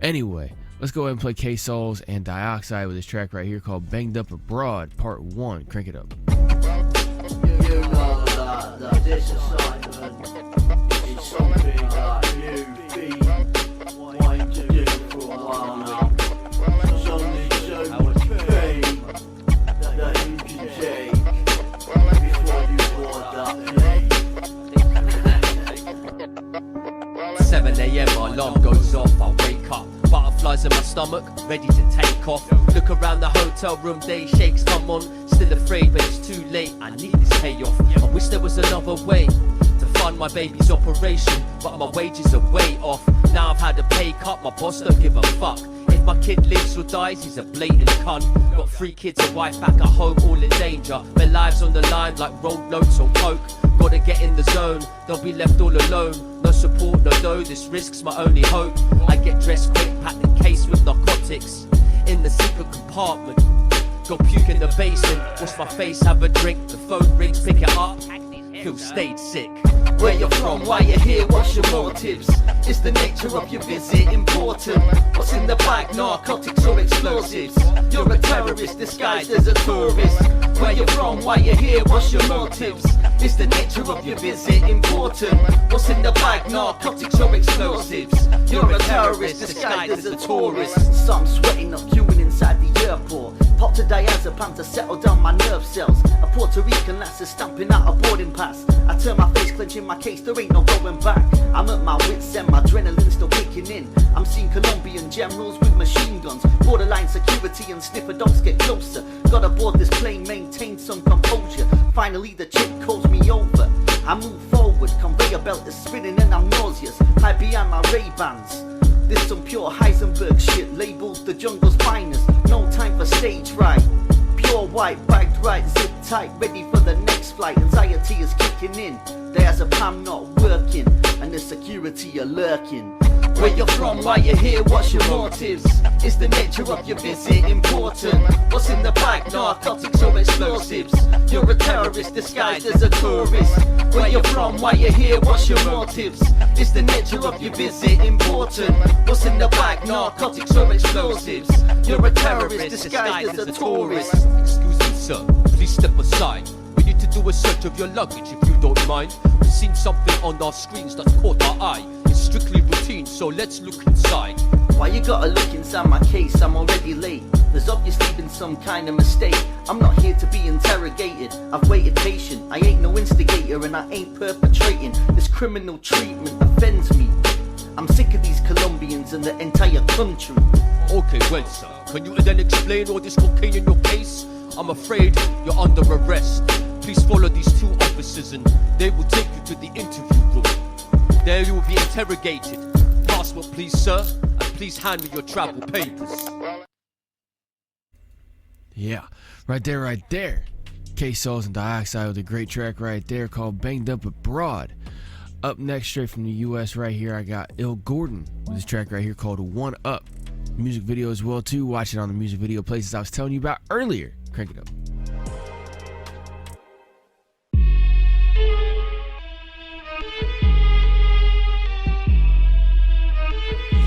Anyway, let's go ahead and play K-Saulz and Dioxide with this track right here called Banged Up Abroad, Part 1. Crank it up. You know that this assignment is something that you've been wanting to do for a while now. There's only so much pain that you can take before you board that plane. 7 AM, my alarm goes off, I wake up. Butterflies in my stomach, ready to take off. Look around the hotel room, day shakes come on. Still afraid, but it's too late, I need this payoff. I wish there was another way to fund my baby's operation, but my wages are way off. Now I've had a pay cut, my boss don't give a fuck. If my kid lives or dies, he's a blatant cunt. Got 3 kids, a wife back at home, all in danger. Their lives on the line like road notes on coke. Gotta get in the zone, they'll be left all alone. No support, no dough, this risk's my only hope. I get dressed quick, pack the case with narcotics in the secret compartment. Go puke in the basement, wash my face, have a drink. The phone rings, pick it up, Phil stayed sick. Where you're from, why you're here, what's your motives? Is the nature of your visit important? What's in the bag, narcotics or explosives? You're a terrorist disguised as a tourist. Where you're from, why you're here, what's your motives? Is the nature of your visit important? What's in the bag, narcotics or explosives? You're a terrorist disguised as a tourist. Some sweating up, queuing inside the airport. Popped a diazepam to settle down my nerve cells. A Puerto Rican lass is stamping out a boarding pass. I turn my face, clenching my case, there ain't no going back. I'm at my wits end, my adrenaline still kicking in. I'm seeing Colombian generals with machine guns. Borderline security and sniffer dogs get closer. Gotta board this plane, maintain some composure. Finally the chick calls me over. I move forward, conveyor belt is spinning and I'm nauseous. Hide behind my Ray-Bans. This some pure Heisenberg shit, labeled the jungle's finest. No time for stage right. Pure white, bagged right, zip tight, ready for the next flight. Anxiety is kicking in. There's a PAM not working, and the security are lurking. Where you're from, why you're here, what's your motives? Is the nature of your visit important? What's in the bag, narcotics or explosives? You're a terrorist disguised as a tourist. Where you're from, why you're here, what's your motives? Is the nature of your visit important? What's in the bag, narcotics or explosives? You're a terrorist disguised as a tourist. Excuse me, sir, please step aside. We need to do a search of your luggage if you don't mind. We've seen something on our screens that's caught our eye. It's strictly routine, so let's look inside. Why you gotta look inside my case? I'm already late. There's obviously been some kind of mistake. I'm not here to be interrogated. I've waited patient. I ain't no instigator and I ain't perpetrating. This criminal treatment offends me. I'm sick of these Colombians and the entire country. Okay, well, sir, can you then explain all this cocaine in your case? I'm afraid you're under arrest. Please follow these two officers and they will take you to the interview room. There you will be interrogated. Passport, please, sir, and please hand me your travel papers. Yeah, right there. K-Saulz and Dioxide with a great track right there called Banged Up Abroad. Up next, straight from the US right here, I got Ill Gordon with this track right here called One Up. Music video as well too. Watch it on the music video places I was telling you about earlier. Crank it up.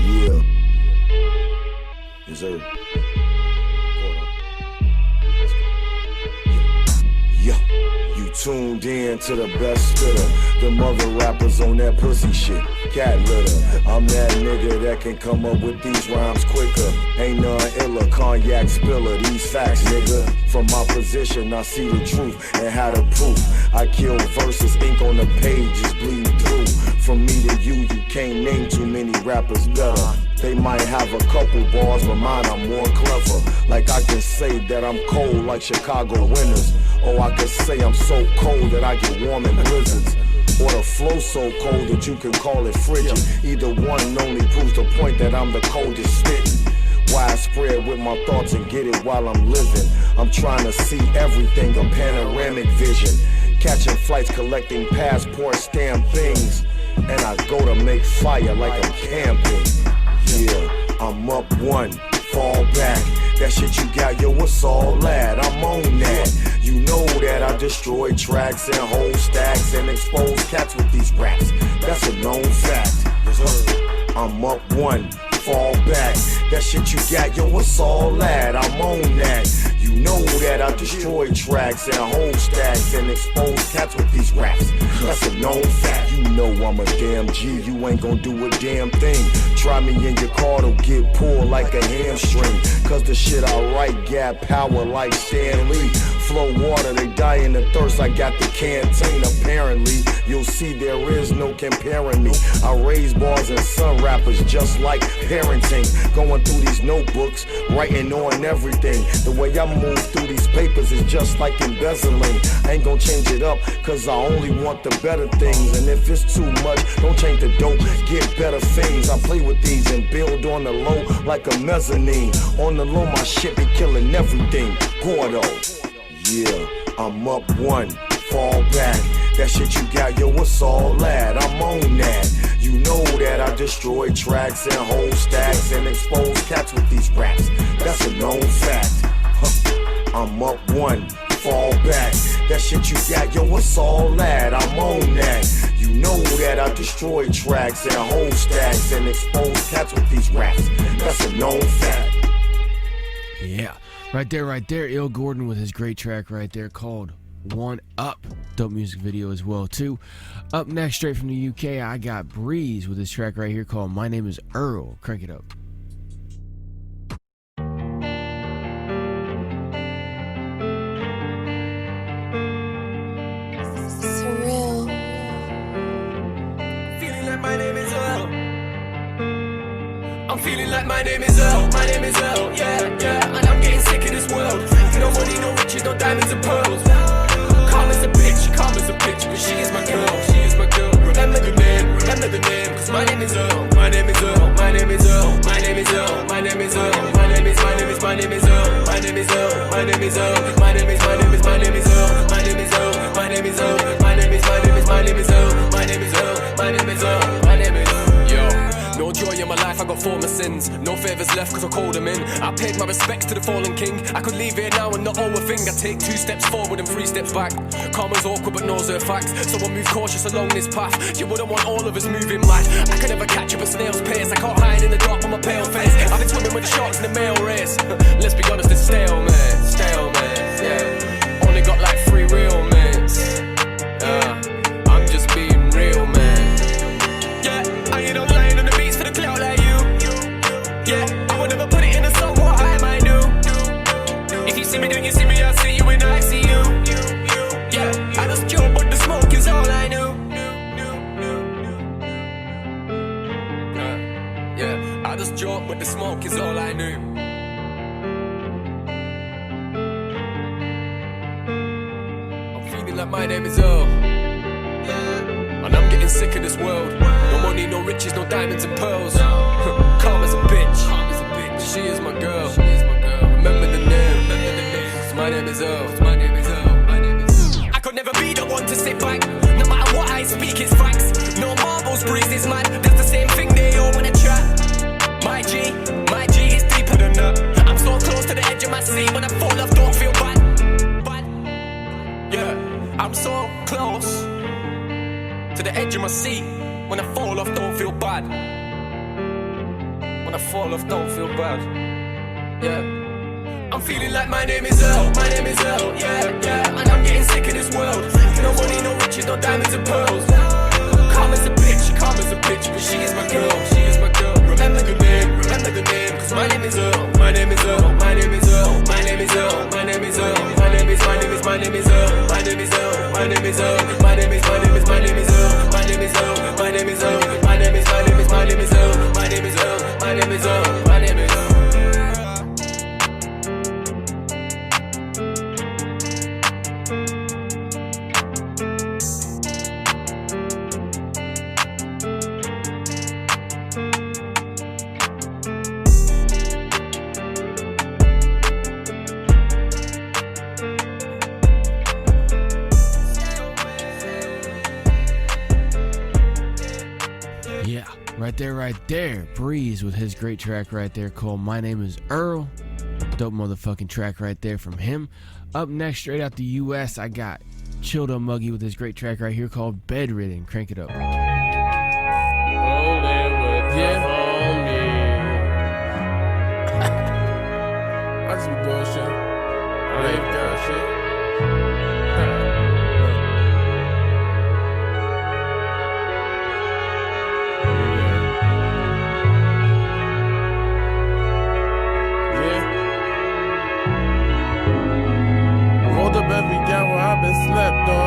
Yeah. Yes, sir. Yeah. You tuned in to the best spitter. Them other rappers on that pussy shit. Cat litter. I'm that nigga that can come up with these rhymes quicker. Ain't none iller, cognac spiller. These facts, nigga. From my position, I see the truth and how to proof. I kill verses, ink on the pages bleeding through. From me to you can't name too many rappers better. They might have a couple bars, but mine are more clever. Like I can say that I'm cold like Chicago winters. Or I can say I'm so cold that I get warm in blizzards. Or the flow so cold that you can call it frigid. Either one only proves the point that I'm the coldest spitting. Widespread with my thoughts and get it while I'm living. I'm trying to see everything, a panoramic vision. Catching flights, collecting passports, stamp things. And I go to make fire like I'm camping. Yeah, I'm up one, fall back. That shit you got, yo, what's all that? I'm on that. You know that I destroy tracks and whole stacks and expose cats with these raps. That's a known fact. I'm up one, fall back. That shit you got, yo, what's all that? I'm on that. You know that I destroy tracks and whole stacks and expose cats with these raps. That's a known fact. You know I'm a damn G. You ain't gonna do a damn thing. Try me in your car to get pulled like a hamstring. Cause the shit I write got power like Stan Lee. Flow water, they die in the thirst. I got the canteen. Apparently, you'll see there is no comparing me. I raise bars and some rappers just like parenting. Going through these notebooks, writing on everything. The way I move through these papers is just like embezzling. I ain't gonna change it up, cause I only want the better things. And if it's too much, don't change the dope, get better things. I play with these and build on the low like a mezzanine. On the low, my shit be killing everything. Gordo. Yeah, I'm up one, fall back. That shit you got, yo, what's all that? I'm on that. You know that I destroy tracks and whole stacks and expose cats with these raps. That's a known fact. I'm up one, fall back. That shit you got, yo, what's all that? I'm on that. You you know that I destroy tracks and whole stacks and expose cats with these raps. That's a known fact. Yeah, right there, Ill Gordon with his great track right there called One Up. Dope music video as well too. Up next, straight from the UK, I got Breeze with his track right here called My Name Is Earl. Crank it up. My name is Earl. I'm feeling like my name is Earl. My name is Earl, yeah. And I'm getting sick of this world. No money, no riches, no diamonds and pearls. Calm as a bitch, but she is my girl, Remember the name, cause my name is Earl. My name is Earl, my name is Earl, my name is Earl, my name is Earl, my name is Earl, my name is Earl, my name is Earl, my name is Earl, my name is Earl, my name is Earl, my name is Earl, my name is Earl, my name is Earl, my name is Earl, my name is Earl, my name is Earl, my name is no joy in my life, I got former sins. No favours left cause I called them in. I paid my respects to the fallen king. I could leave here now and not owe a thing. I take 2 steps forward and 3 steps back. Karma's awkward but knows her facts, so I move cautious along this path. You wouldn't want all of us moving mad. I can never catch up a snail's pace. I can't hide in the dark with my pale face. I've been swimming with the sharks in the male race. Let's be honest, it's stalemate, yeah. Only got like 3 real mates. I'm just being real, man. Yeah, I ain't lying on the beats for the clout like you. Yeah, I would never put it in a song, what I might do. If you see me, then you see me, I see you and I see you. Yeah, I just joke, but the smoke is all I knew. Yeah, I just joke, but the smoke is all I knew. I'm feeling like my name is Earl. And I'm getting sick of this world. No money, no riches, no diamonds and pearls. Calm as a bitch. She is my girl. Remember the name. Cause my name is Earl. I could never be the one to sit back. No matter what I speak, it's facts. No marbles, breeze is mad. That's the same thing they all wanna chat. My G is deeper than that. I'm so close to the edge of my seat. When I fall off, don't feel bad. Yeah, I'm so close to the edge of my seat. When I fall off, don't feel bad. When I fall off, don't feel bad. Yeah. I'm feeling like my name is Earl. My name is Earl, yeah. And I'm getting sick of this world. No money, no riches, no diamonds and pearls. Calm as a bitch, but she is my girl. Remember the name, cause my name is Earl. My name is Earl, my name is Earl, my name is Earl, my name is Earl, my name is Earl, my name is Earl, my name is Earl, my name is Earl, my name is Earl, my name is Earl, my name is Earl, my name is Earl, my name is Earl, my name is Earl, my name is Earl, my name is Earl, my name is Earl. Right there, Breeze with his great track right there called My Name Is Earl. Dope motherfucking track right there from him. Up next, straight out the US, I got Chilldoh Muggy with his great track right here called Bedridden. Crank it up. I just be doing shit. I ain't done shit. I've been slept on.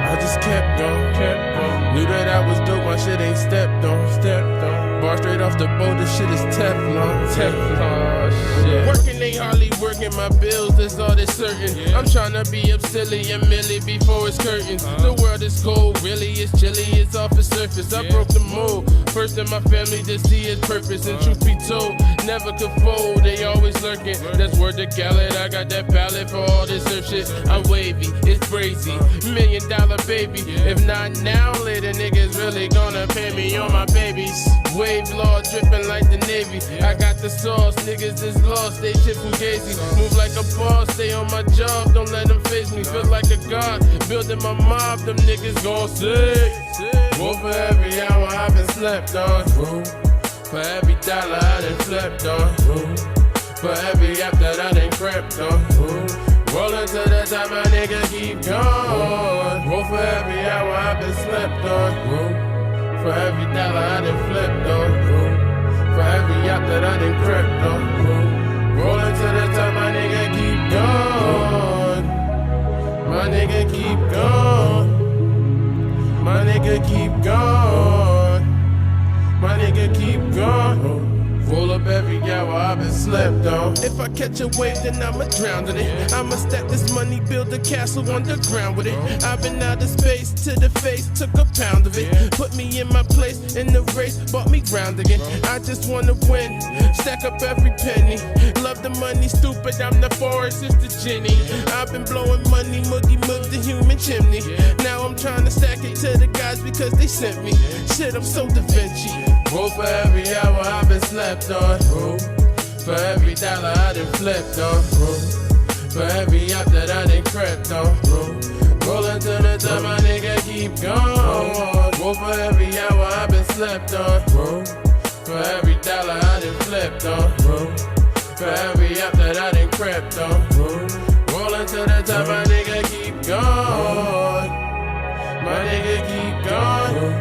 I just kept on. Knew that I was dope, my shit ain't stepped on. Bar straight off the boat, this shit is Teflon. Shit. Working, they hardly working my bills, that's all that's certain. Yeah. I'm tryna be up silly and Mili before it's curtains. The world is cold, really, it's chilly, it's off the surface. I broke the mold, first in my family to see its purpose. And truth be told, never could fold, they always lurking. That's word to Khaled, I got that palette for all this shit, some shit, I'm wavy, it's crazy. $1 million baby. If not now, later niggas really gonna pay me on my babies. Wave law dripping like the Navy. I got the sauce, niggas is lost, they shit from Gazy. Move like a boss, stay on my job, don't let them face me. Feel like a god, building my mob, them niggas gon' sick. Well, for every hour I've been slept on. For every dollar I done flipped on. For every app that I done crept on. Rollin' to the top, my nigga keep going. Well, for every hour I've been slept on. For every dollar I done flipped on. For every app that I done crept on. Rollin' to the top, my nigga keep going. My nigga keep going. My nigga keep going. My nigga keep going. Roll up every hour I've been slept on. If I catch a wave, then I'ma drown in it. I'ma stack this money, build a castle underground with it. I've been out of space to the face, took a pound of it. Put me in my place in the race, bought me ground again. I just wanna win, stack up every penny. Love the money, stupid, I'm the forest, it's the genie. I've been blowing money, Muggy moved the human chimney. Now I'm trying to stack it to the guys because they sent me. Shit, I'm so Da Vinci. Roll for every hour I've been slept on. For every dollar I done flipped on. For every app that I done crept on. Rollin' to the top, my nigga keep going. Roll for every hour I've been slept on. For every dollar I done flipped on. For every app that I done crept on. Rollin' to the top, my nigga keep going. My nigga keep going.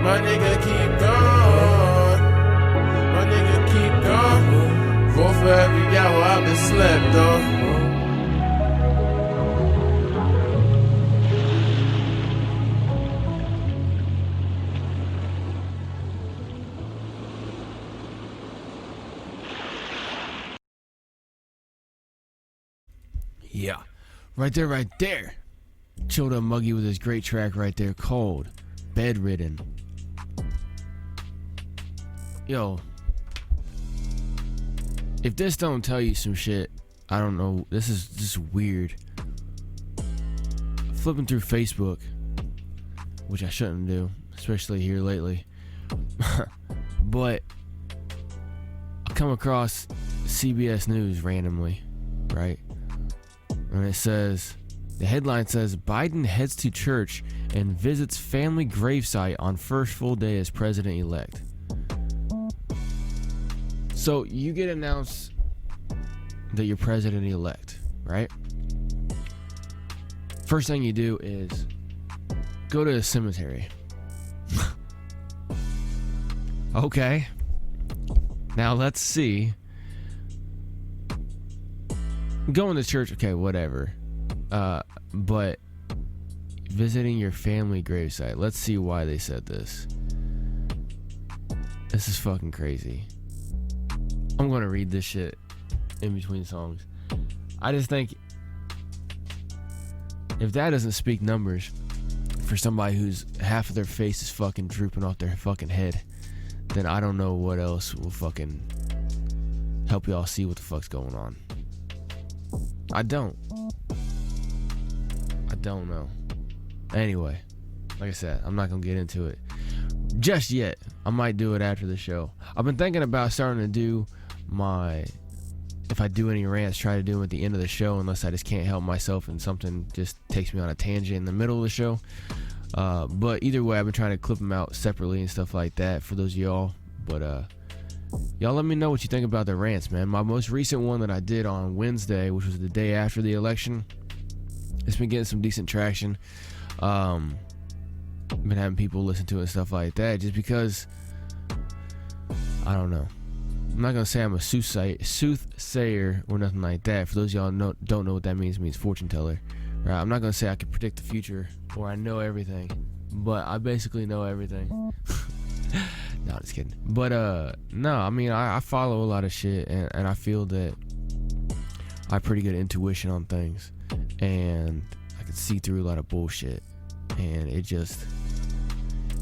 My nigga keep going. My nigga keep going. Roll for every hour I've been slept on. Yeah, right there. Chilldoh Muggy with his great track right there called Bedridden. Yo, if this don't tell you some shit, I don't know. This is just weird. Flipping through Facebook, which I shouldn't do, especially here lately. But I come across CBS News randomly, right? And it says, the headline says, Biden heads to church and visits family gravesite on first full day as president-elect. So you get announced that you're president-elect, right? First thing you do is go to a cemetery. Okay. Now let's see. Going to church, okay, whatever. But visiting your family gravesite. Let's see why they said this. This is fucking crazy. I'm gonna read this shit in between songs. I just think if that doesn't speak numbers for somebody who's half of their face is fucking drooping off their fucking head, then I don't know what else will fucking help y'all see what the fuck's going on. I don't know. Anyway, like I said, I'm not gonna get into it just yet. I might do it after the show. I've been thinking about starting to do if I do any rants, try to do them at the end of the show, unless I just can't help myself and something just takes me on a tangent in the middle of the show. But either way, I've been trying to clip them out separately and stuff like that for those of y'all. But y'all let me know what you think about the rants, man. My most recent one that I did on Wednesday, which was the day after the election, it's been getting some decent traction. Been having people listen to it and stuff like that, just because I don't know. I'm not gonna say I'm a soothsayer or nothing like that. For those of y'all don't know what that means, it means fortune teller. Right? I'm not gonna say I can predict the future or I know everything, but I basically know everything. No, I'm just kidding. But no, I mean I follow a lot of shit, and I feel that I have pretty good intuition on things, and I can see through a lot of bullshit, and it's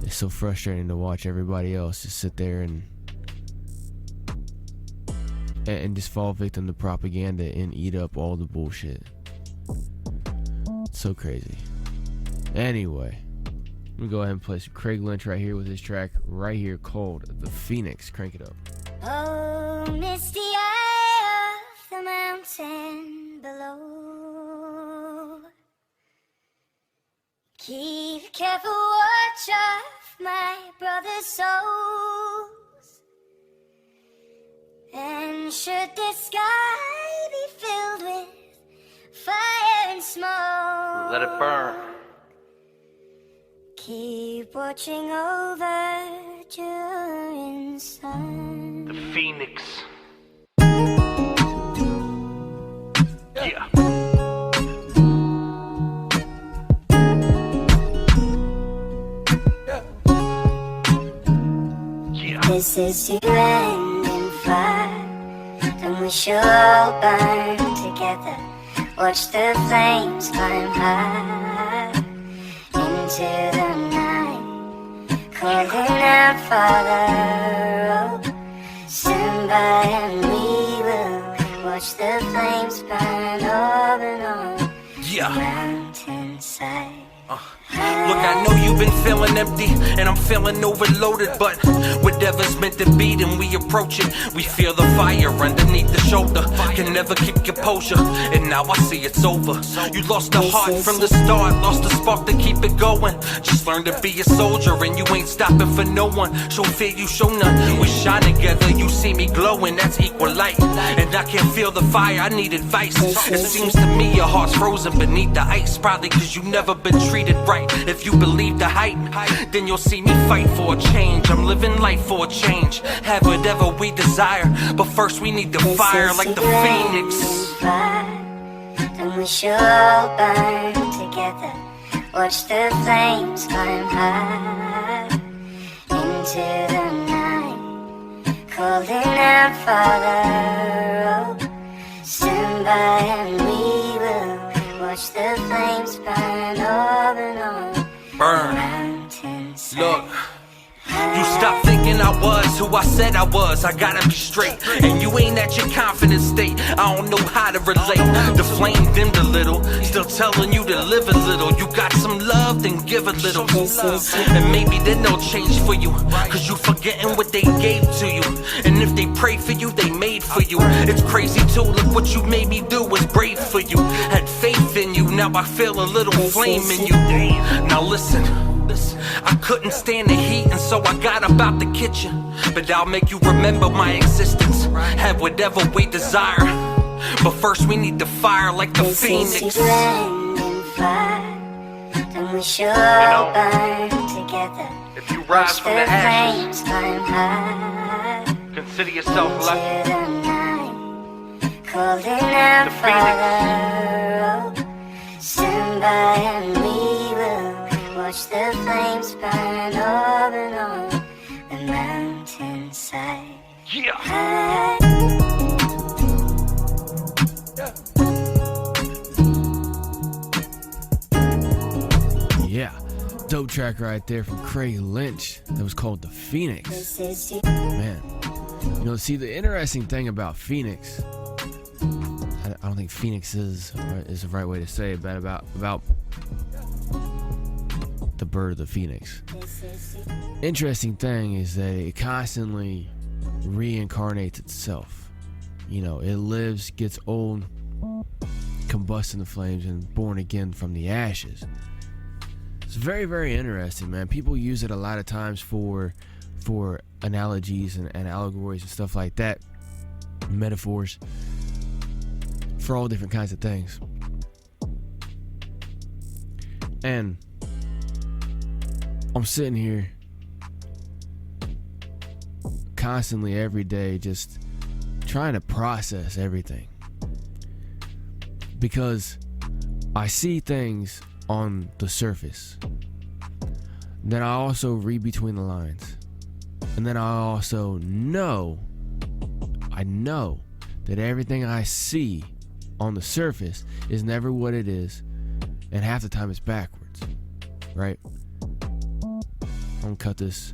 so frustrating to watch everybody else just sit there and and just fall victim to propaganda and eat up all the bullshit. It's so crazy. Anyway, let me go ahead and play some Craig Lynch right here with his track right here called The Phoenix. Crank it up. Oh, misty eye of the mountain below, keep careful watch of my brother's souls. And should the sky be filled with fire and smoke, Let it burn. keep watching over during sun. The Phoenix. Yeah. This is the end in fire, then we shall all burn together. Watch the flames climb high into the night, calling out Father, oh, stand by and we will watch the flames burn on and on the mountainside. Look, I know you've been feeling empty, and I'm feeling overloaded, but whatever's meant to be, then we approach it. We feel the fire underneath the shoulder, can never keep composure, and now I see it's over. You lost the heart from the start, lost the spark to keep it going. Just learn to be a soldier, and you ain't stopping for no one. Show fear, you show none. We shine together, you see me glowing, that's equal light. And I can feel the fire, I need advice. It seems to me your heart's frozen beneath the ice, probably cause you never been treated right. If you believe the hype, then you'll see me fight for a change. I'm living life for a change, have whatever we desire, but first we need the fire like the Phoenix. Then we shall all burn together. Watch the flames climb high into the night, calling out Father, oh, stand by and we will watch the flames burn on and on. Burn. Look, you stopped thinking I was who I said I was. I gotta be straight, and you ain't at your confident state. I don't know how to relate. The flame dimmed a little, still telling you to live a little. You got some love, then give a little. And maybe then they'll change for you, cause you forgetting what they gave to you. And if they prayed for you, they made for you. It's crazy too, look what you made me do was brave for you. Had faith in you, now I feel a little flame in you. Now listen, I couldn't stand the heat, and so I got up out the kitchen. But I'll make you remember my existence, have whatever we desire, but first we need the fire like the Phoenix. Then we shall all burn together. If you rise from the ashes, climb high consider yourself lucky. Calling out Father, oh, stand by and we will watch the flames burn on and on the mountainside. Yeah, dope track right there from Craig Lynch that was called The Phoenix. Man, you know, see, the interesting thing about Phoenix, I don't think Phoenix is the right way to say it, but about the bird of the phoenix. Interesting thing is that it constantly reincarnates itself. You know, it lives, gets old, combusts in the flames, and born again from the ashes. It's very, very interesting, man. People use it a lot of times for analogies and allegories and stuff like that, metaphors, for all different kinds of things. And I'm sitting here constantly every day just trying to process everything, because I see things on the surface, then I also read between the lines, and then I also know that everything I see on the surface is never what it is, and half the time it's backwards, right? I'm gonna cut this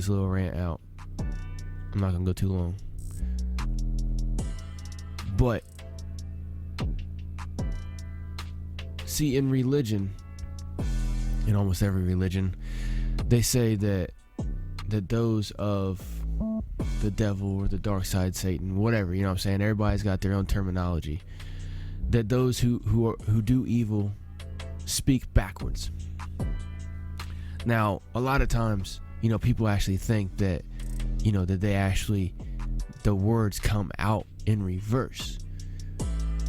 little rant out. I'm not gonna go too long. But see, in religion, in almost every religion, they say that those of the devil or the dark side, Satan, whatever, you know what I'm saying? Everybody's got their own terminology. That those who do evil speak backwards. Now, a lot of times, you know, people actually think that, you know, that the words come out in reverse.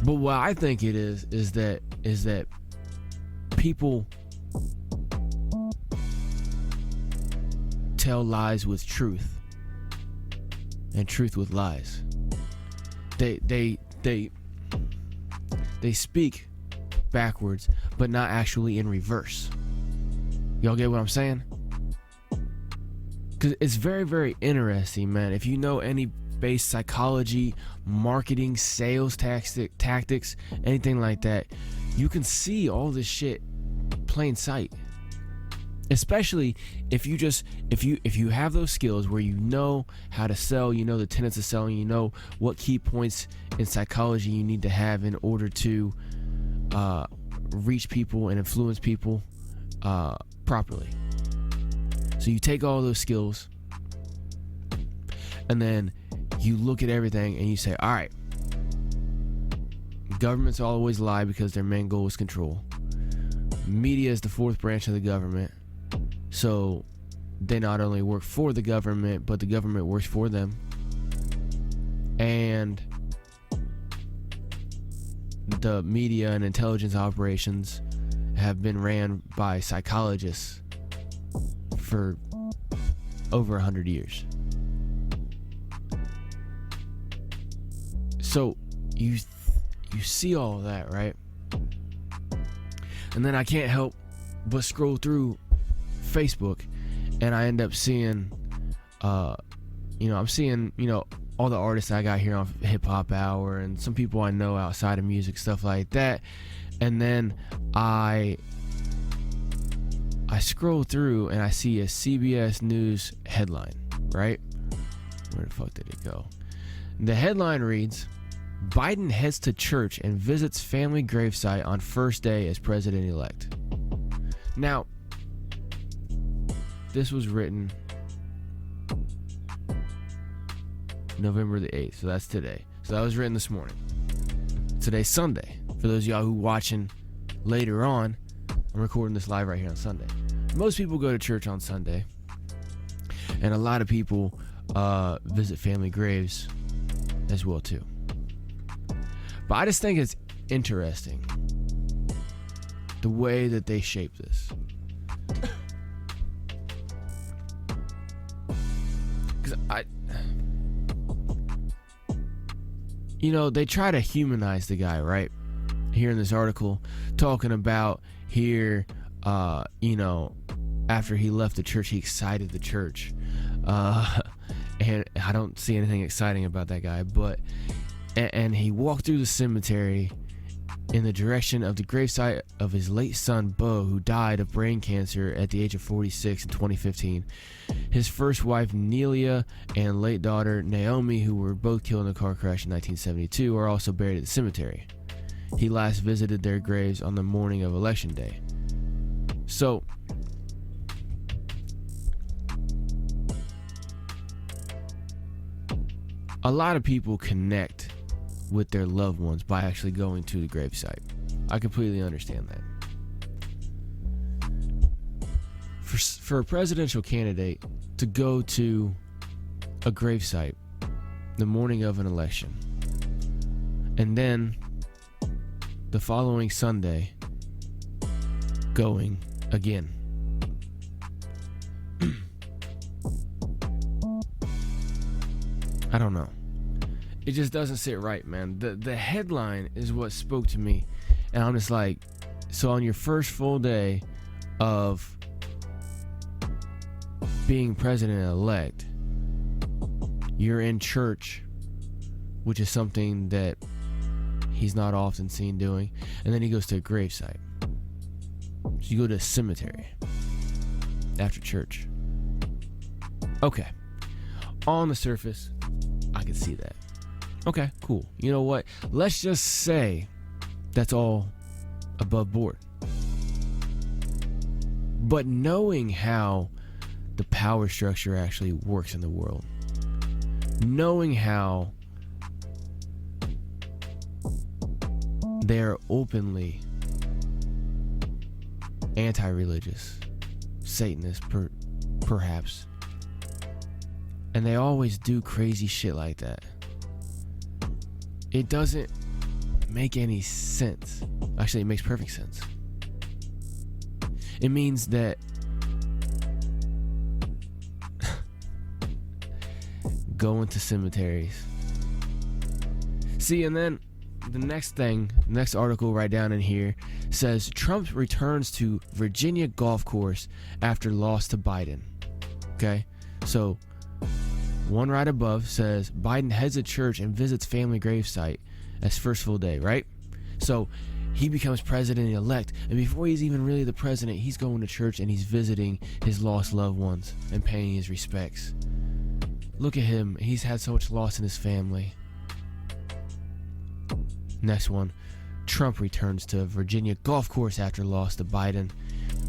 But what I think it is that people tell lies with truth and truth with lies. They speak backwards, but not actually in reverse. Y'all get what I'm saying? Because it's very, very interesting, man. If you know any base psychology, marketing, sales tactics, anything like that, you can see all this shit plain sight. Especially if you have those skills where you know how to sell, you know the tenets of selling, you know what key points in psychology you need to have in order to reach people and influence people properly. So you take all those skills and then you look at everything and you say, all right, governments always lie because their main goal is control. Media is the fourth branch of the government. So they not only work for the government, but the government works for them. And the media and intelligence operations have been ran by psychologists for over 100 years. So you see all of that, right? And then I can't help but scroll through Facebook, and I end up seeing, I'm seeing, all the artists I got here on HipHop Hour, and some people I know outside of music, stuff like that. And then I scroll through and I see a CBS News headline, right? Where the fuck did it go? The headline reads, Biden heads to church and visits family gravesite on first day as president-elect. Now, this was written November the 8th, so that's today. So that was written this morning. Today's Sunday. For those of y'all who watching later on, I'm recording this live right here on Sunday. Most people go to church on Sunday, and a lot of people visit family graves as well too. But I just think it's interesting the way that they shape this. They try to humanize the guy, right? Here in this article, talking about here, after he left the church, he excited the church. And I don't see anything exciting about that guy, but, and he walked through the cemetery in the direction of the gravesite of his late son, Bo, who died of brain cancer at the age of 46 in 2015. His first wife, Nelia, and late daughter, Naomi, who were both killed in a car crash in 1972, are also buried at the cemetery. He last visited their graves on the morning of Election Day. So, a lot of people connect with their loved ones by actually going to the gravesite. I completely understand that. For a presidential candidate to go to a gravesite the morning of an election, and then the following Sunday going again. I don't know. It just doesn't sit right, man. The headline is what spoke to me. And I'm just like, so on your first full day of being president-elect, you're in church, which is something that he's not often seen doing. And then he goes to a gravesite. So you go to a cemetery after church. Okay. On the surface, I can see that. Okay, cool. You know what? Let's just say that's all above board. But knowing how the power structure actually works in the world, knowing how they're openly anti-religious, Satanist perhaps, and they always do crazy shit like that, it doesn't make any sense. Actually, it makes perfect sense. It means that going to cemeteries. See, and then the next article right down in here says Trump returns to Virginia golf course after loss to Biden. Okay, so one right above says Biden heads to church and visits family gravesite as first full day, right? So he becomes president-elect, and before he's even really the president, he's going to church and he's visiting his lost loved ones and paying his respects. Look at him. He's had so much loss in his family. Next one. Trump returns to Virginia golf course after loss to Biden.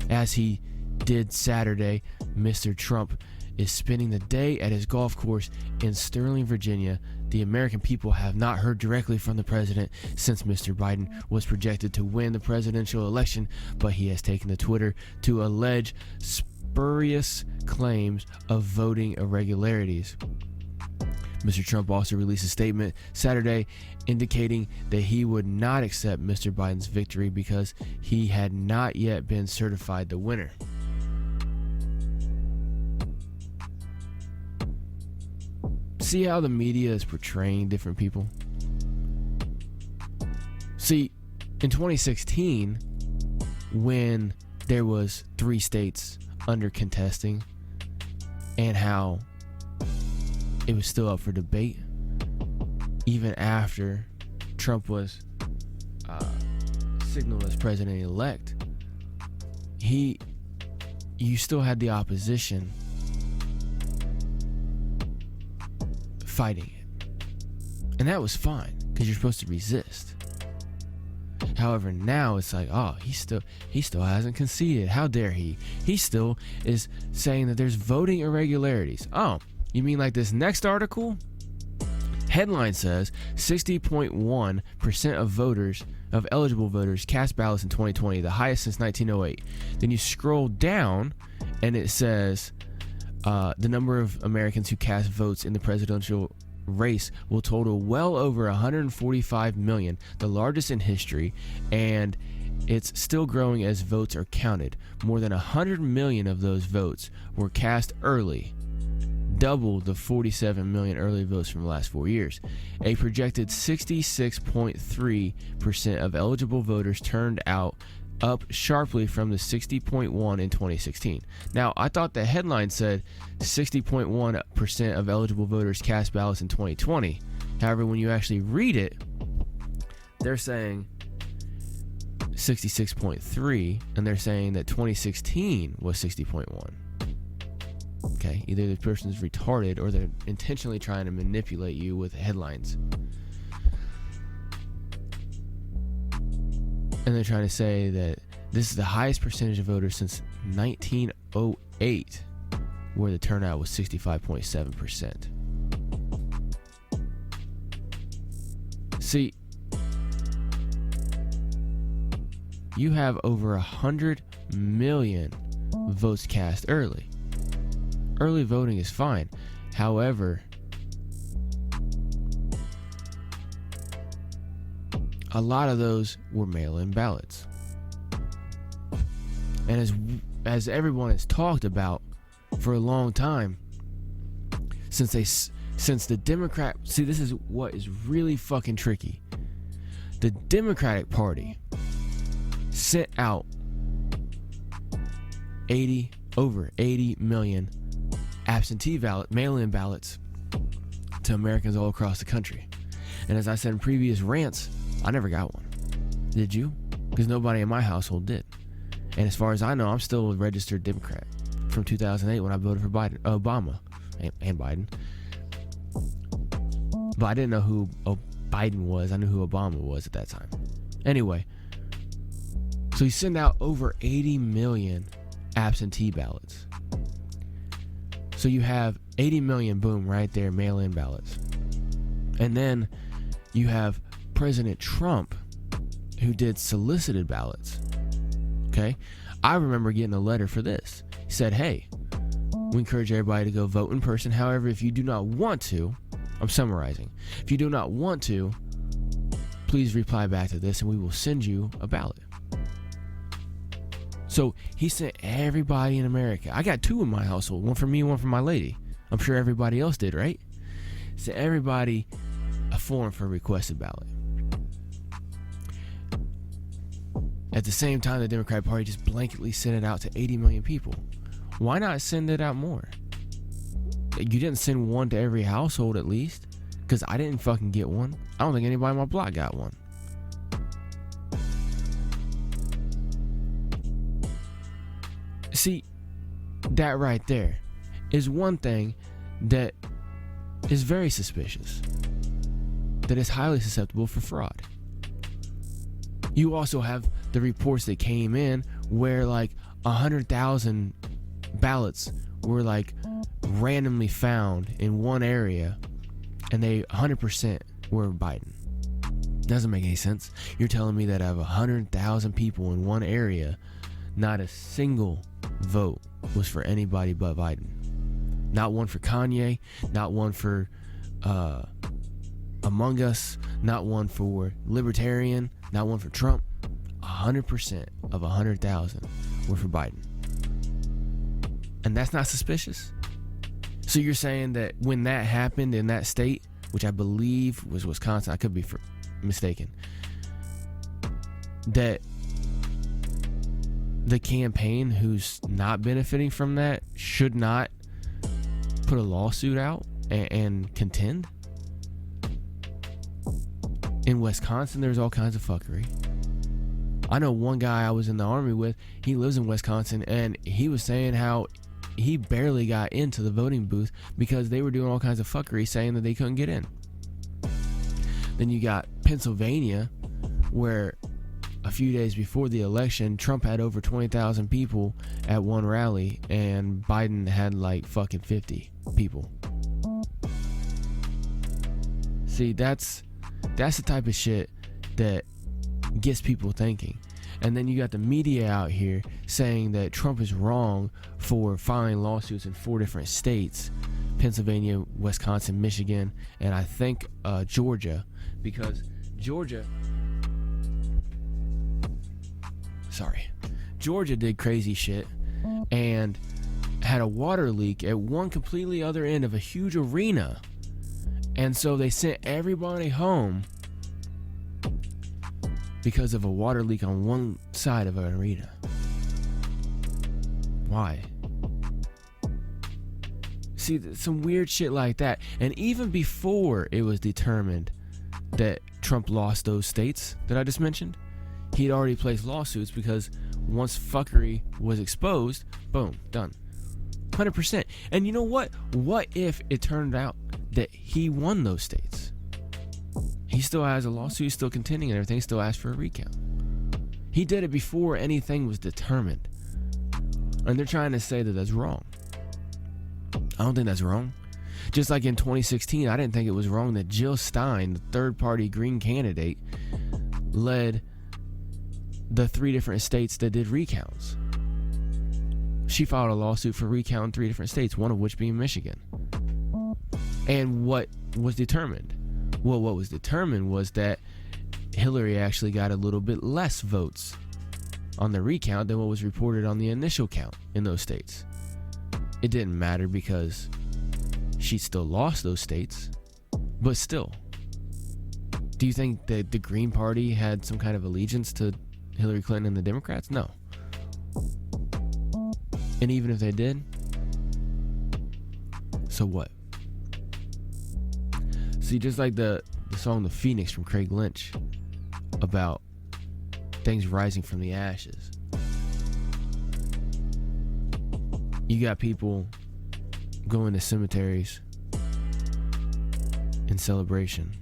As he did Saturday, Mr. Trump is spending the day at his golf course in Sterling, Virginia. The American people have not heard directly from the president since Mr. Biden was projected to win the presidential election, but he has taken to Twitter to allege spurious claims of voting irregularities. Mr. Trump also released a statement Saturday indicating that he would not accept Mr. Biden's victory because he had not yet been certified the winner. See how the media is portraying different people? See, in 2016, when there was 3 states under contesting and how it was still up for debate even after Trump was signaled as president-elect, you still had the opposition fighting it, and that was fine because you're supposed to resist. However, now it's like, oh, he still hasn't conceded. How dare he? He still is saying that there's voting irregularities. Oh, you mean like this next article? Headline says 60.1% of eligible voters cast ballots in 2020, the highest since 1908. Then you scroll down and it says the number of Americans who cast votes in the presidential race will total well over 145 million, the largest in history, and it's still growing as votes are counted. More than 100 million of those votes were cast early, double the 47 million early votes from the last 4 years. A projected 66.3% of eligible voters turned out, up sharply from the 60.1 in 2016. Now, I thought the headline said 60.1% of eligible voters cast ballots in 2020. However, when you actually read it, they're saying 66.3, and they're saying that 2016 was 60.1. Okay, either the person's retarded or they're intentionally trying to manipulate you with headlines. And they're trying to say that this is the highest percentage of voters since 1908, where the turnout was 65.7%. See, you have over 100 million votes cast early. Early voting is fine. However, a lot of those were mail-in ballots. And as everyone has talked about for a long time, since the Democrat, see, this is what is really fucking tricky. The Democratic Party sent out over 80 million absentee mail-in ballots to Americans all across the country. And as I said in previous rants, I never got one. Did you? Because nobody in my household did. And as far as I know, I'm still a registered Democrat from 2008 when I voted for Obama and Biden. But I didn't know who Biden was. I knew who Obama was at that time. Anyway, so you send out over 80 million absentee ballots. So you have 80 million, boom, right there, mail-in ballots. And then you have President Trump, who did solicited ballots. Okay? I remember getting a letter for this. He said, hey, we encourage everybody to go vote in person. However, if you do not want to, I'm summarizing. If you do not want to, please reply back to this and we will send you a ballot. So he sent everybody in America. I got 2 in my household, one for me and one for my lady. I'm sure everybody else did, right? Sent everybody a form for a requested ballot. At the same time, the Democratic Party just blanketly sent it out to 80 million people. Why not send it out more? You didn't send one to every household at least, because I didn't fucking get one. I don't think anybody on my block got one. See, that right there is one thing that is very suspicious, that is highly susceptible for fraud. You also have the reports that came in where like 100,000 ballots were like randomly found in one area and they 100% were Biden. Doesn't make any sense. You're telling me that out of 100,000 people in one area, not a single vote was for anybody but Biden. Not one for Kanye, not one for Among Us, not one for Libertarian, not one for Trump. 100% of 100,000 were for Biden. And that's not suspicious? So you're saying that when that happened in that state, which I believe was Wisconsin, I could be mistaken, that the campaign who's not benefiting from that should not put a lawsuit out and contend? In Wisconsin, there's all kinds of fuckery. I know one guy I was in the army with, he lives in Wisconsin, and he was saying how he barely got into the voting booth because they were doing all kinds of fuckery saying that they couldn't get in. Then you got Pennsylvania, where a few days before the election, Trump had over 20,000 people at one rally, and Biden had like fucking 50 people. See, that's the type of shit that gets people thinking. And then you got the media out here saying that Trump is wrong for filing lawsuits in 4 different states: Pennsylvania, Wisconsin, Michigan, and I think Georgia, because Georgia did crazy shit and had a water leak at one completely other end of a huge arena, and so they sent everybody home because of a water leak on one side of an arena. Why? See, some weird shit like that. And even before it was determined that Trump lost those states that I just mentioned, he'd already placed lawsuits because once fuckery was exposed, boom, done. 100%. And you know what? What if it turned out that he won those states? He still has a lawsuit, still contending and everything, still asked for a recount. He did it before anything was determined. And they're trying to say that that's wrong. I don't think that's wrong. Just like in 2016, I didn't think it was wrong that Jill Stein, the third-party Green candidate, led the 3 different states that did recounts. She filed a lawsuit for recount in 3 different states, one of which being Michigan. And what was determined? Well, what was determined was that Hillary actually got a little bit less votes on the recount than what was reported on the initial count in those states. It didn't matter because she still lost those states, but still. Do you think that the Green Party had some kind of allegiance to Hillary Clinton and the Democrats? No. And even if they did, so what? See, just like the song The Phoenix from Craig Lynch about things rising from the ashes. You got people going to cemeteries in celebration.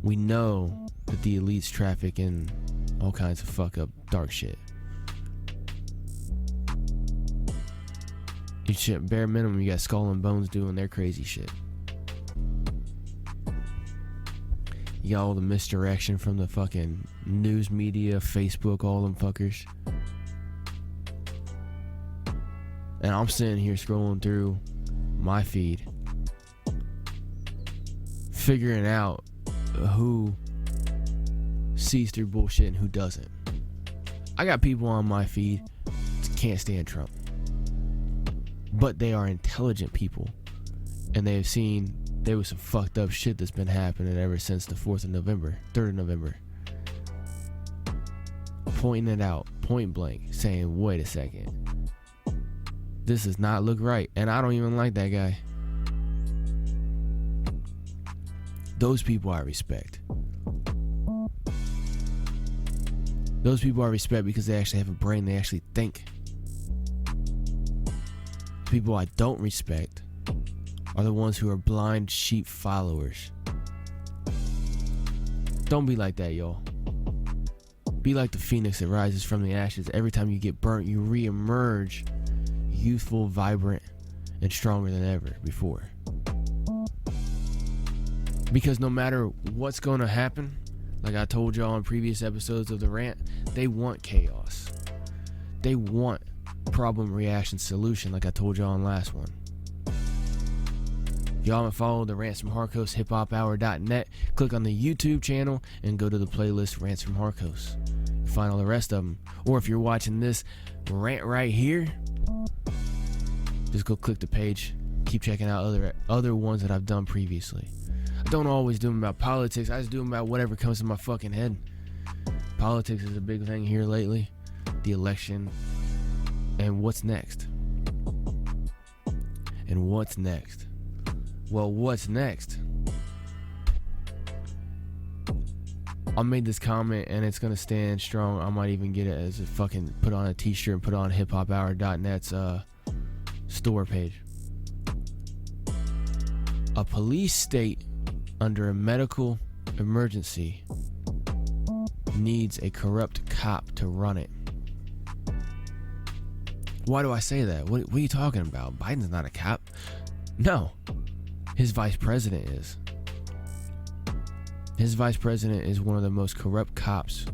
We know that the elites traffic in all kinds of fuck up dark shit. You should, bare minimum, you got Skull and Bones doing their crazy shit. You got all the misdirection from the fucking news media, Facebook, all them fuckers. And I'm sitting here scrolling through my feed, figuring out who sees through bullshit and who doesn't. I got people on my feed that can't stand Trump, but they are intelligent people, and they have seen there was some fucked up shit that's been happening ever since the 3rd of November. Pointing it out, point blank, saying, wait a second, this does not look right, and I don't even like that guy. Those people I respect. Those people I respect because they actually have a brain, they actually think. People I don't respect are the ones who are blind sheep followers. Don't be like that, y'all. Be like the phoenix that rises from the ashes. Every time you get burnt, you re-emerge youthful, vibrant, and stronger than ever before. Because no matter what's going to happen, like I told y'all in previous episodes of The Rant, they want chaos. They want problem, reaction, solution, like I told y'all in last one. If y'all haven't followed the Rants from Harkos, hiphophour.net, click on the YouTube channel and go to the playlist Rants from Harkos. You find all the rest of them. Or if you're watching this rant right here, just go click the page. Keep checking out other ones that I've done previously. I don't always do them about politics. I just do them about whatever comes to my fucking head. Politics is a big thing here lately. The election. And what's next? And what's next? Well, what's next? I made this comment and it's gonna stand strong. I might even get it as a fucking put on a t-shirt and put on hiphophour.net's store page. A police state under a medical emergency needs a corrupt cop to run it. Why do I say that? What are you talking about? Biden's not a cop. No. His vice president is. His vice president is one of the most corrupt cops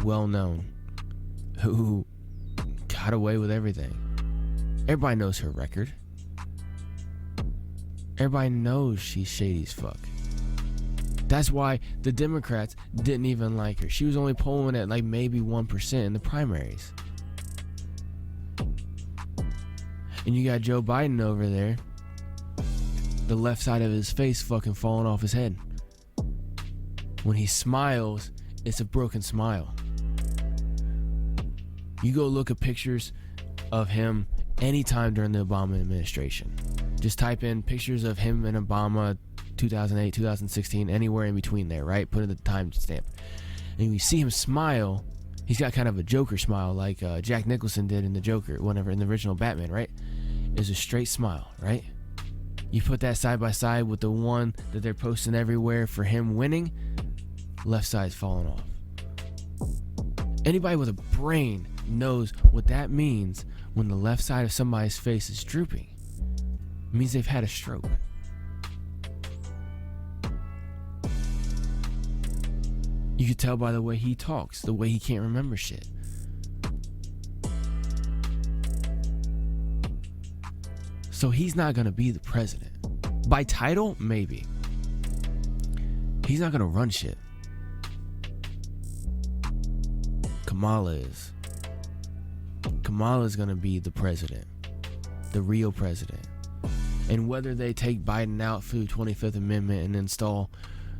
well known, who got away with everything. Everybody knows her record. Everybody knows she's shady as fuck. That's why the Democrats didn't even like her. She was only polling at like maybe 1% in the primaries. And you got Joe Biden over there, the left side of his face fucking falling off his head. When he smiles, it's a broken smile. You go look at pictures of him anytime during the Obama administration. Just type in pictures of him and Obama 2008, 2016, anywhere in between there, right? Put in the time stamp. And you see him smile, he's got kind of a Joker smile like Jack Nicholson did in the Joker, whenever in the original Batman, right? It's a straight smile, right? You put that side by side with the one that they're posting everywhere for him winning, left side's falling off. Anybody with a brain knows what that means when the left side of somebody's face is drooping. It means they've had a stroke. You can tell by the way he talks, the way he can't remember shit. So he's not gonna be the president. By title, maybe. He's not gonna run shit. Kamala is. Kamala's gonna be the president. The real president. And whether they take Biden out through 25th Amendment and install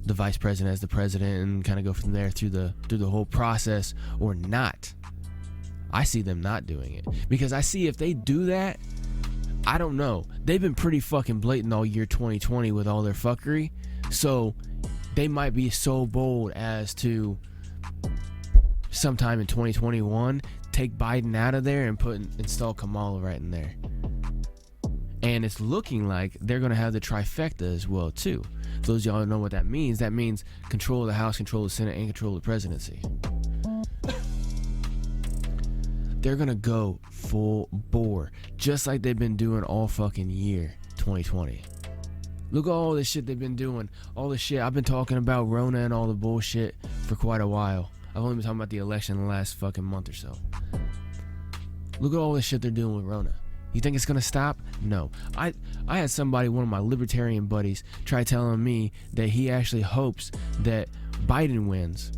the vice president as the president and kind of go from there through the whole process or not, I see them not doing it. Because I see if they do that, I don't know. They've been pretty fucking blatant all year 2020 with all their fuckery. So they might be so bold as to sometime in 2021 take Biden out of there and install Kamala right in there. And it's looking like they're going to have the trifecta as well, too. Those of y'all know what that means. That means control of the House, control of the Senate, and control of the presidency. They're going to go full bore, just like they've been doing all fucking year 2020. Look at all this shit they've been doing. All the shit. I've been talking about Rona and all the bullshit for quite a while. I've only been talking about the election in the last fucking month or so. Look at all this shit they're doing with Rona. You think it's gonna stop? No. I had somebody, one of my libertarian buddies, try telling me that he actually hopes that Biden wins.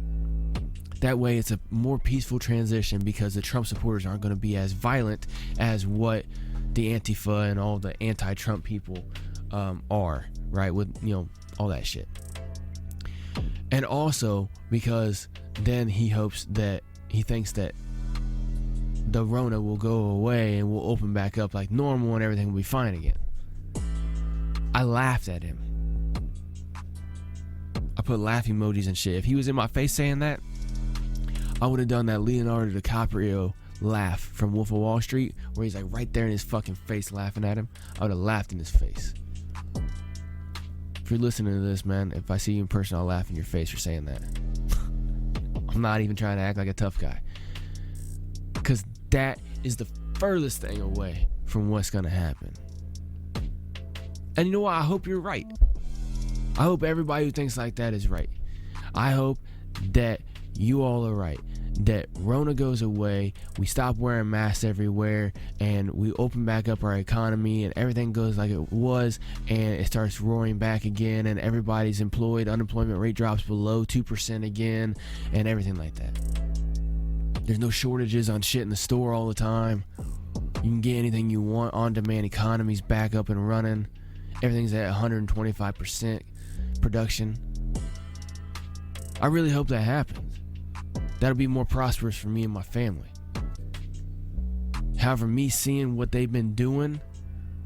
That way it's a more peaceful transition because the Trump supporters aren't gonna be as violent as what the Antifa and all the anti-Trump people are, right? With, you know, all that shit. And also because then he thinks that the Rona will go away and we'll open back up like normal and everything will be fine again. I laughed at him. I put laugh emojis and shit. If he was in my face saying that, I would have done that Leonardo DiCaprio laugh from Wolf of Wall Street where he's like right there in his fucking face laughing at him. I would have laughed in his face. If you're listening to this, man, if I see you in person, I'll laugh in your face for saying that. I'm not even trying to act like a tough guy. Because that is the furthest thing away from what's going to happen. And you know what? I hope you're right. I hope everybody who thinks like that is right. I hope that you all are right. That Rona goes away, we stop wearing masks everywhere, and we open back up our economy, and everything goes like it was, and it starts roaring back again, and everybody's employed, unemployment rate drops below 2% again, and everything like that. There's no shortages on shit in the store all the time. You can get anything you want. On-demand economy's back up and running. Everything's at 125% production. I really hope that happens. That'll be more prosperous for me and my family. However, me seeing what they've been doing,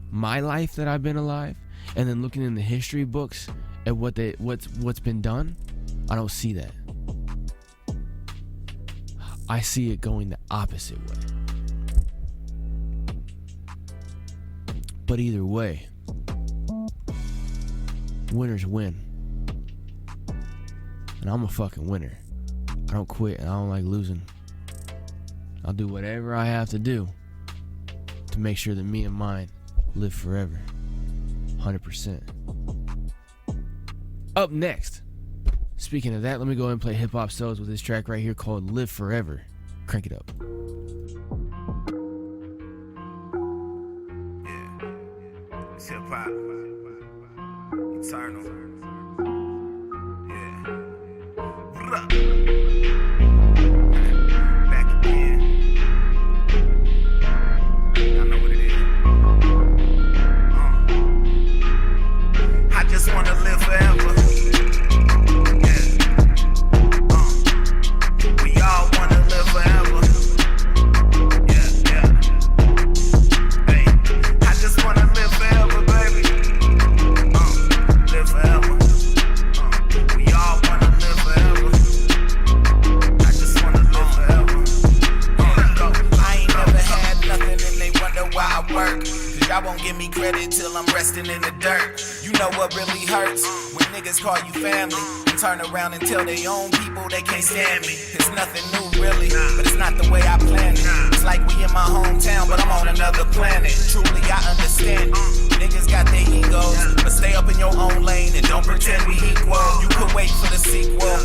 my life that I've been alive, and then looking in the history books at what's been done, I don't see that. I see it going the opposite way. But either way, winners win. And I'm a fucking winner. I don't quit and I don't like losing. I'll do whatever I have to do to make sure that me and mine live forever. 100%. Up next, speaking of that, let me go ahead and play HipHop with this track right here called Live Forever. Crank it up. Yeah, it's hip-hop. Eternal. Yeah. What up? Back again. I know what it is. I just wanna live forever. Forever. Yeah, yeah. Hey, I just wanna live forever, baby. Live forever. We all wanna live forever. I just wanna live forever. I ain't never had nothing and they wonder why I work. Cause y'all won't give me credit till I'm resting in the dirt. You know what really hurts? When niggas call you family and turn around and tell their own people they can't stand me. It's nothing new really, but it's not the way I planned it. It's like we in my hometown, but I'm on another planet. Truly I understand it. Niggas got their egos, but stay up in your own lane and don't pretend we equal. You could wait for the sequel.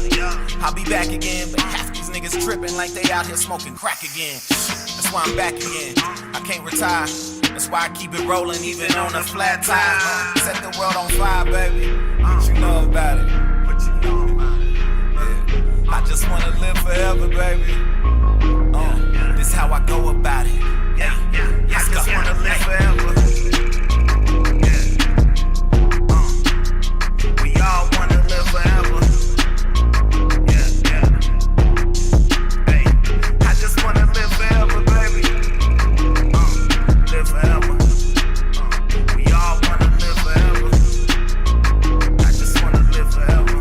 I'll be back again, but half these niggas tripping like they out here smoking crack again. That's why I'm back again. I can't retire. That's why I keep it rolling even on a flat tire. Set the world on fire, baby. What you know about it? What you know about it? Yeah. I just wanna live forever, baby. This how I go about it. Yeah, yeah. I just wanna live forever. Yeah. We all wanna live forever. Yeah, yeah. Hey, I just wanna live forever, baby. Live forever. We all wanna live forever. I just wanna live forever.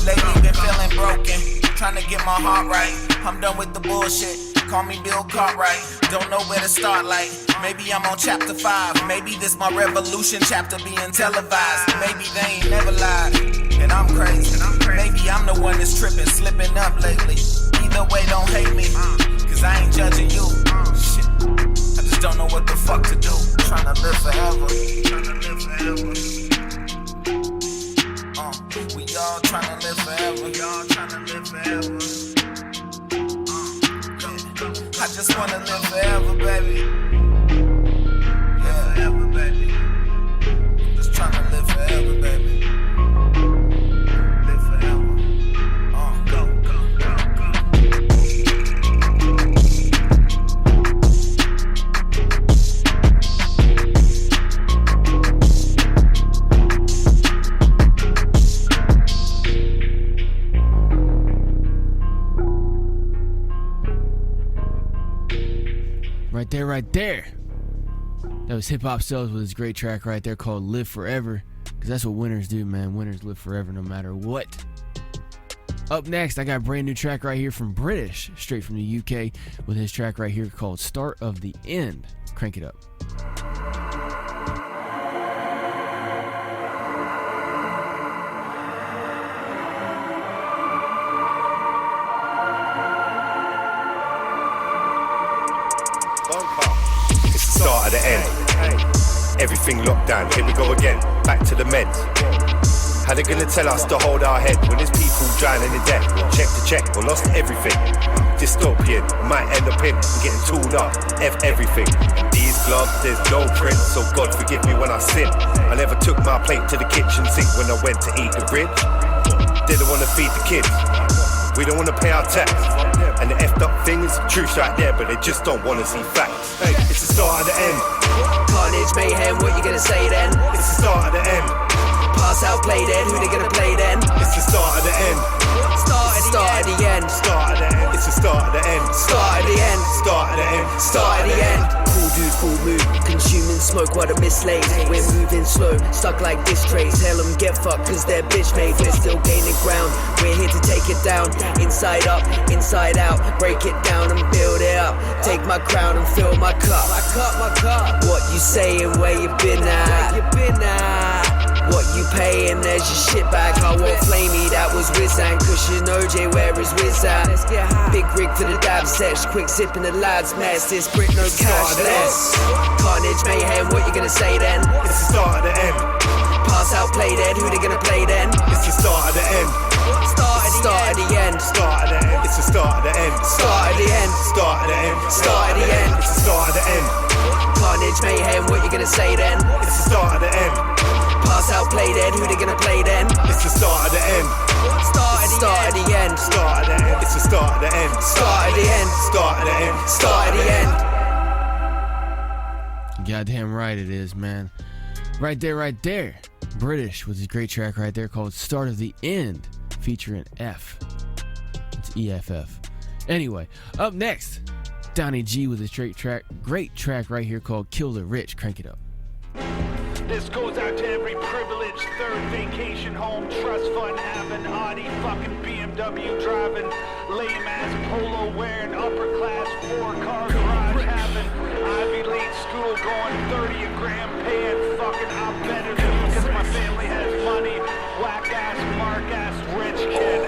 Lately been feeling broken, trying to get my heart right. I'm done with the bullshit. call me Bill Cartwright. Don't know where to start, like maybe I'm on chapter 5. Maybe this my revolution chapter being televised. Maybe they ain't never lied, and I'm crazy. Maybe I'm the one that's tripping, slipping up lately. Either way, don't hate me, cause I ain't judging you. Shit, I just don't know what the fuck to do. Tryna live forever. We all tryna live forever. I just wanna live forever, baby. Yeah, forever, baby. Just tryna live forever, baby. Live forever. Go, go, go, go. Right there. That was HipHop with his great track right there called Live Forever. Because that's what winners do, man. Winners live forever no matter what. Up next, I got a brand new track right here from British, straight from the UK, with his track right here called Start of the End. Crank it up. Start of the end. Everything locked down. Here we go again. Back to the meds. How they gonna tell us to hold our head when there's people drowning in debt? Check to check, we lost everything. Dystopian, might end up in getting tooled up. Everything. These gloves, there's no print, so God forgive me when I sin. I never took my plate to the kitchen sink when I went to eat the rib. Didn't wanna feed the kids. We don't wanna pay our tax. And the effed up thing is the truth right there, but they just don't wanna see facts. Hey, it's the start of the end. Carnage, mayhem, what you gonna say then? It's the start of the end. Pass out, play then, who they gonna play then? It's the start of the end. Start of the end. Start of the end. It's the start of the end. Start of the end. Start of the end. Start of the end. Cool dude, full mood, consuming smoke while the mist lays. We're moving slow, stuck like disc trays. Tell them get fucked cause they're bitch made. We're still gaining ground, we're here to take it down. Inside up, inside out, break it down and build it up. Take my crown and fill my cup. My cup. What you saying, where you been at? What you paying, there's your shit back. I won't flame me, that was Wizzan. Cushion OJ, where is Wiz at? Big rig for the dab sesh, quick sip in the lads mess. This Brit no cash less. Carnage, mayhem, what you gonna say then? It's the start of the end. Pass out, play then, who they gonna play then? It's the start of the end. Start of the end. Start of the end. It's the start of the end. Start of the end. Start of the end. Start of the end. It's the start of the end. Carnage, mayhem, what you gonna say then? It's the start of the end. Pass out, play then, who they gonna play then? It's the start of the end. Start of the end. Start of the end. It's the start of the end. Start of the end. Start of the end. Start of the end. Goddamn right it is, man. Right there. British with his great track right there called Start of the End, featuring F. It's EFF. Anyway, up next, Donny G with his great track right here called Kill the Rich. Crank it up. This goes out to every privileged third vacation home, trust fund having, Audi fucking BMW driving, lame ass polo wearing, upper class 4-car garage having, Ivy League school going 30 a gram paying, fucking I'm better than you cause my family has money, whack ass, mark ass, rich kid.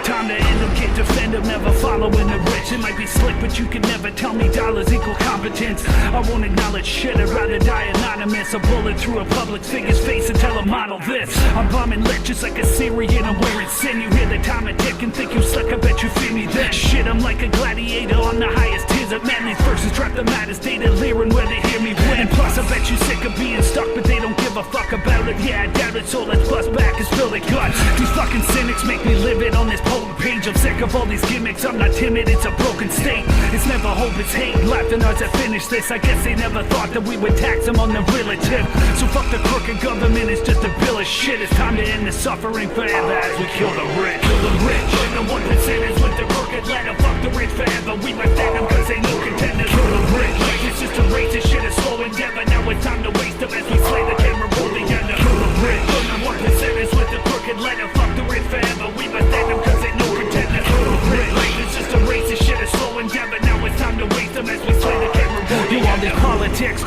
Time to end them, can't defend them, never following the rich. It might be slick, but you can never tell me dollars equal competence. I won't acknowledge shit, I'd rather die anonymous. A bullet through a public figure's face and tell a model this. I'm bombing lit just like a Syrian, I'm wearing sin. You hear the time of tick and think you suck, I bet you feel me then. Shit, I'm like a gladiator on the highest tiers of man. These verses trap the maddest data, leering where they hear me win. And plus, I bet you sick of being stuck, but they don't give a fuck about it. Yeah, I doubt it, so let's bust back and spill the guts. These fucking cynics make me live it on this potent page. I'm sick of all these gimmicks, I'm not timid, it's a broken state. It's never hope, it's hate. Laughing ours that finish this. I guess they never thought that we would tax them on the relative. So fuck the crooked government, it's just a bill of shit. It's time to end the suffering forever as we kill the rich. Kill the rich, and the 1%ers with the crooked letter. Fuck the rich forever, we left at them cause they no contenders. Kill the rich, like it's just a race, this shit is slow endeavor. Now it's time to waste them as we slay the camera roll together. Kill the rich, and the 1%ers with the crooked letter. Fuck the rich forever, we left at them cause they no contenders. Kill the rich, like it's just a race, this shit is slow endeavor. Now it's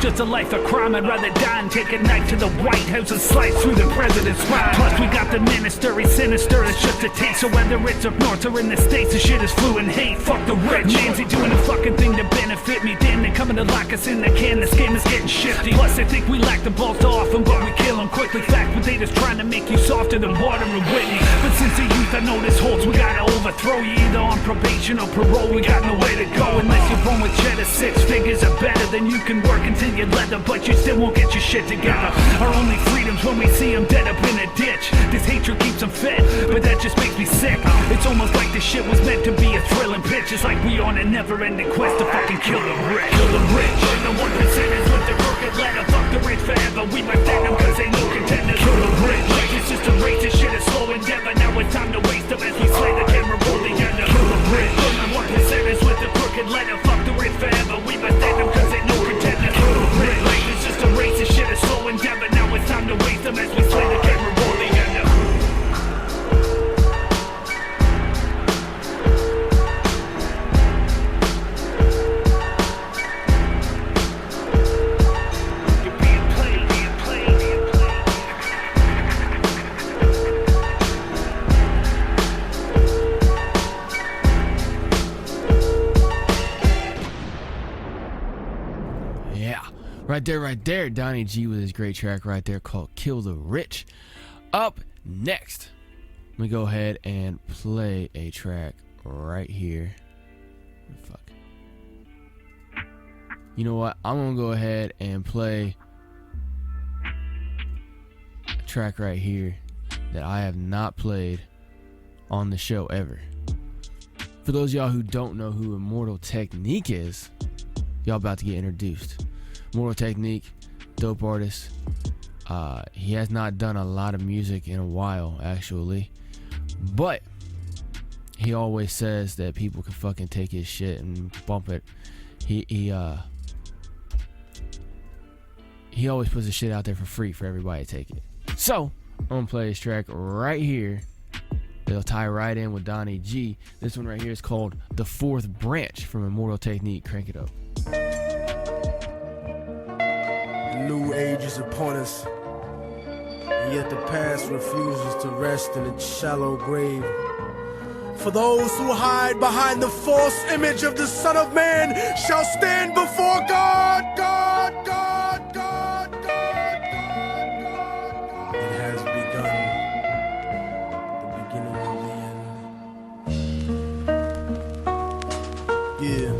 just a life of crime. I'd rather die and take a knife to the White House and slice through the president's spine. Plus we got the minister, he's sinister, it's just a taste. So whether it's up north or in the States, the shit is flu and hate. Fuck the rich, man's he doing a fucking thing to benefit me. Damn, they coming to lock us in the can, this game is getting shifty. Plus they think we lack the balls to off them, but we kill them quickly. Fact, but they just trying to make you softer than water and Whitney. But since the youth I know this holds, we gotta overthrow you either on probation or parole. We got no way to go unless you're born with cheddar. 6 figures are better than you can work until you're leather, but you still won't get your shit together. Our only freedom's when we see them dead up in a ditch. This hatred keeps them fed, but that just makes me sick. It's almost like this shit was meant to be a thrilling pitch. It's like we on a never-ending quest to fucking kill the rich. Kill the rich. Burn the 1%ers with the crooked letter. Fuck the rich forever. We might thank them cause they no contenders. Kill the rich. Like it's just a racist shit, a slow endeavor. Now it's time to waste them as we slay the camera roll the end. Kill the rich. Burn the 1%ers with the crooked letter. Fuck the rich forever. We must thank them cause they no contenders. Kill the rich. Like it's just a racist shit, a slow endeavor. Now it's time to waste them as we slay the camera roll the end. Right there, Donny G with his great track right there called Kill the Rich. Up next, let me go ahead and play a track right here. Fuck. You know what? I'm gonna go ahead and play a track right here that I have not played on the show ever. For those of y'all who don't know who Immortal Technique is, y'all about to get introduced. Immortal Technique, dope artist. He has not done a lot of music in a while, actually, but he always says that people can fucking take his shit and bump it. He always puts his shit out there for free for everybody to take it. So I'm gonna play this track right here. They'll tie right in with Donny G. This one right here is called The Fourth Branch from Immortal Technique. Crank it up. New age is upon us, and yet the past refuses to rest in its shallow grave. For those who hide behind the false image of the Son of Man shall stand before God. It has begun, the beginning of the end. Yeah.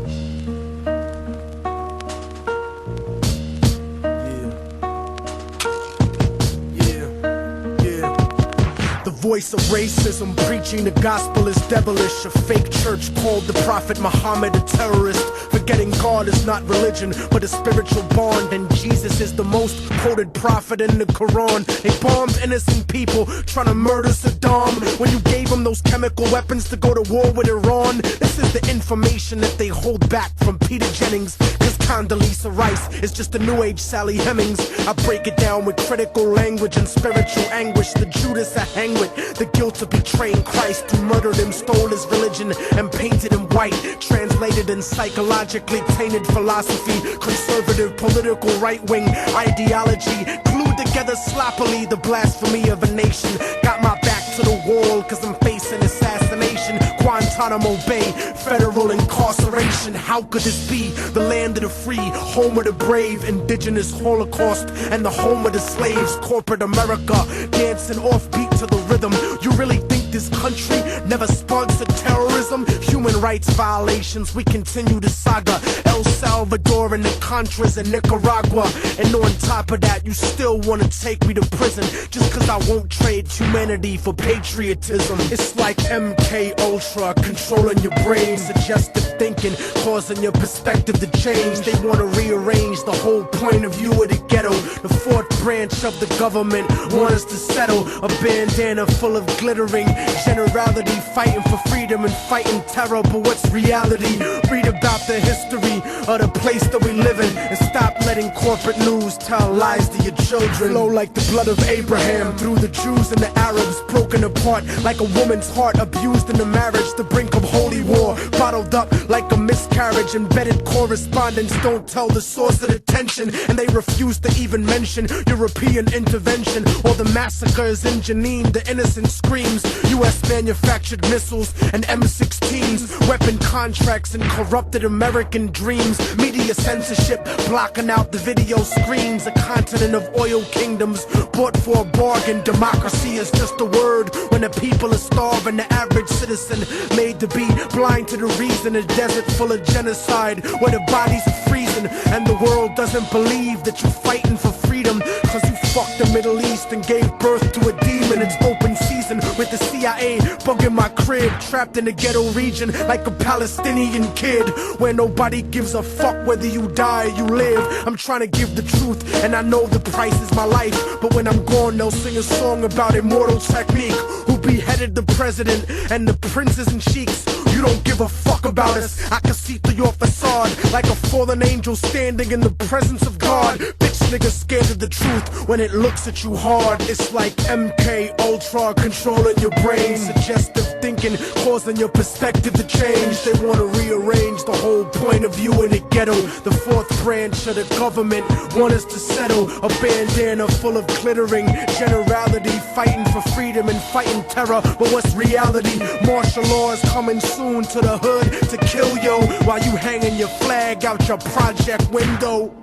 Voice of racism, preaching the gospel is devilish. A fake church called the Prophet Muhammad a terrorist. Forgetting God is not religion, but a spiritual bond. And Jesus is the most quoted prophet in the Quran. They bombed innocent people, trying to murder Saddam. When you gave them those chemical weapons to go to war with Iran. This is the information that they hold back from Peter Jennings. Cause Condoleezza Rice is just a new age Sally Hemings. I break it down with critical language and spiritual anguish. The Judas I hang with, the guilt of betraying Christ, who murdered him, stole his religion, and painted him white. Translated in psychologically tainted philosophy, conservative political right-wing ideology, glued together sloppily the blasphemy of a nation. Got my back to the wall cause I'm facing assassination. Guantanamo Bay, federal incarceration. How could this be? The land of the free, home of the brave, indigenous Holocaust, and the home of the slaves. Corporate America, dancing offbeat to the rhythm. You really think this country never sponsored terrorism? Human rights violations, we continue the saga. El Salvador and the Contras in Nicaragua. And on top of that, you still wanna take me to prison just cause I won't trade humanity for patriotism. It's like MK Ultra controlling your brain, suggestive thinking, causing your perspective to change. They wanna rearrange the whole point of view of the ghetto. The fourth branch of the government want us to settle. A bandana full of glittering Generality, fighting for freedom and fighting terror, but what's reality? Read about the history of the place that we live in, and stop letting corporate news tell lies to your children. Flow like the blood of Abraham through the Jews and the Arabs, broken apart like a woman's heart, abused in the marriage, the brink of holy war, bottled up like a miscarriage. Embedded correspondents don't tell the source of the tension, and they refuse to even mention European intervention or the massacres in Jenin. The innocent screams, US manufactured missiles and M16s, weapon contracts and corrupted American dreams, media censorship blocking out the video screens, a continent of oil kingdoms bought for a bargain. Democracy is just a word when the people are starving. The average citizen made to be blind to the reason. A desert full of genocide where the bodies are freezing, and the world doesn't believe that you're fighting for freedom, cause you fucked the Middle East and gave birth to a demon. It's open season with the CIA bugging my crib, trapped in the ghetto region like a Palestinian kid, where nobody gives a fuck whether you die or you live. I'm trying to give the truth, and I know the price is my life, but when I'm gone they'll sing a song about immortal technique, who beheaded the president and the princes and sheiks. You don't give a fuck about us. I can see through your facade like a fallen angel standing in the presence of God. Bitch niggas scared of the truth when it looks at you hard. It's like MK Ultra controlling your brain, suggestive thinking causing your perspective to change. They wanna rearrange the whole point of view in the ghetto. The fourth branch of the government want us to settle. A bandana full of glittering generality, fighting for freedom and fighting terror, but what's reality? Martial law is coming soon to the hood to kill yo, while you hanging your flag out your project window.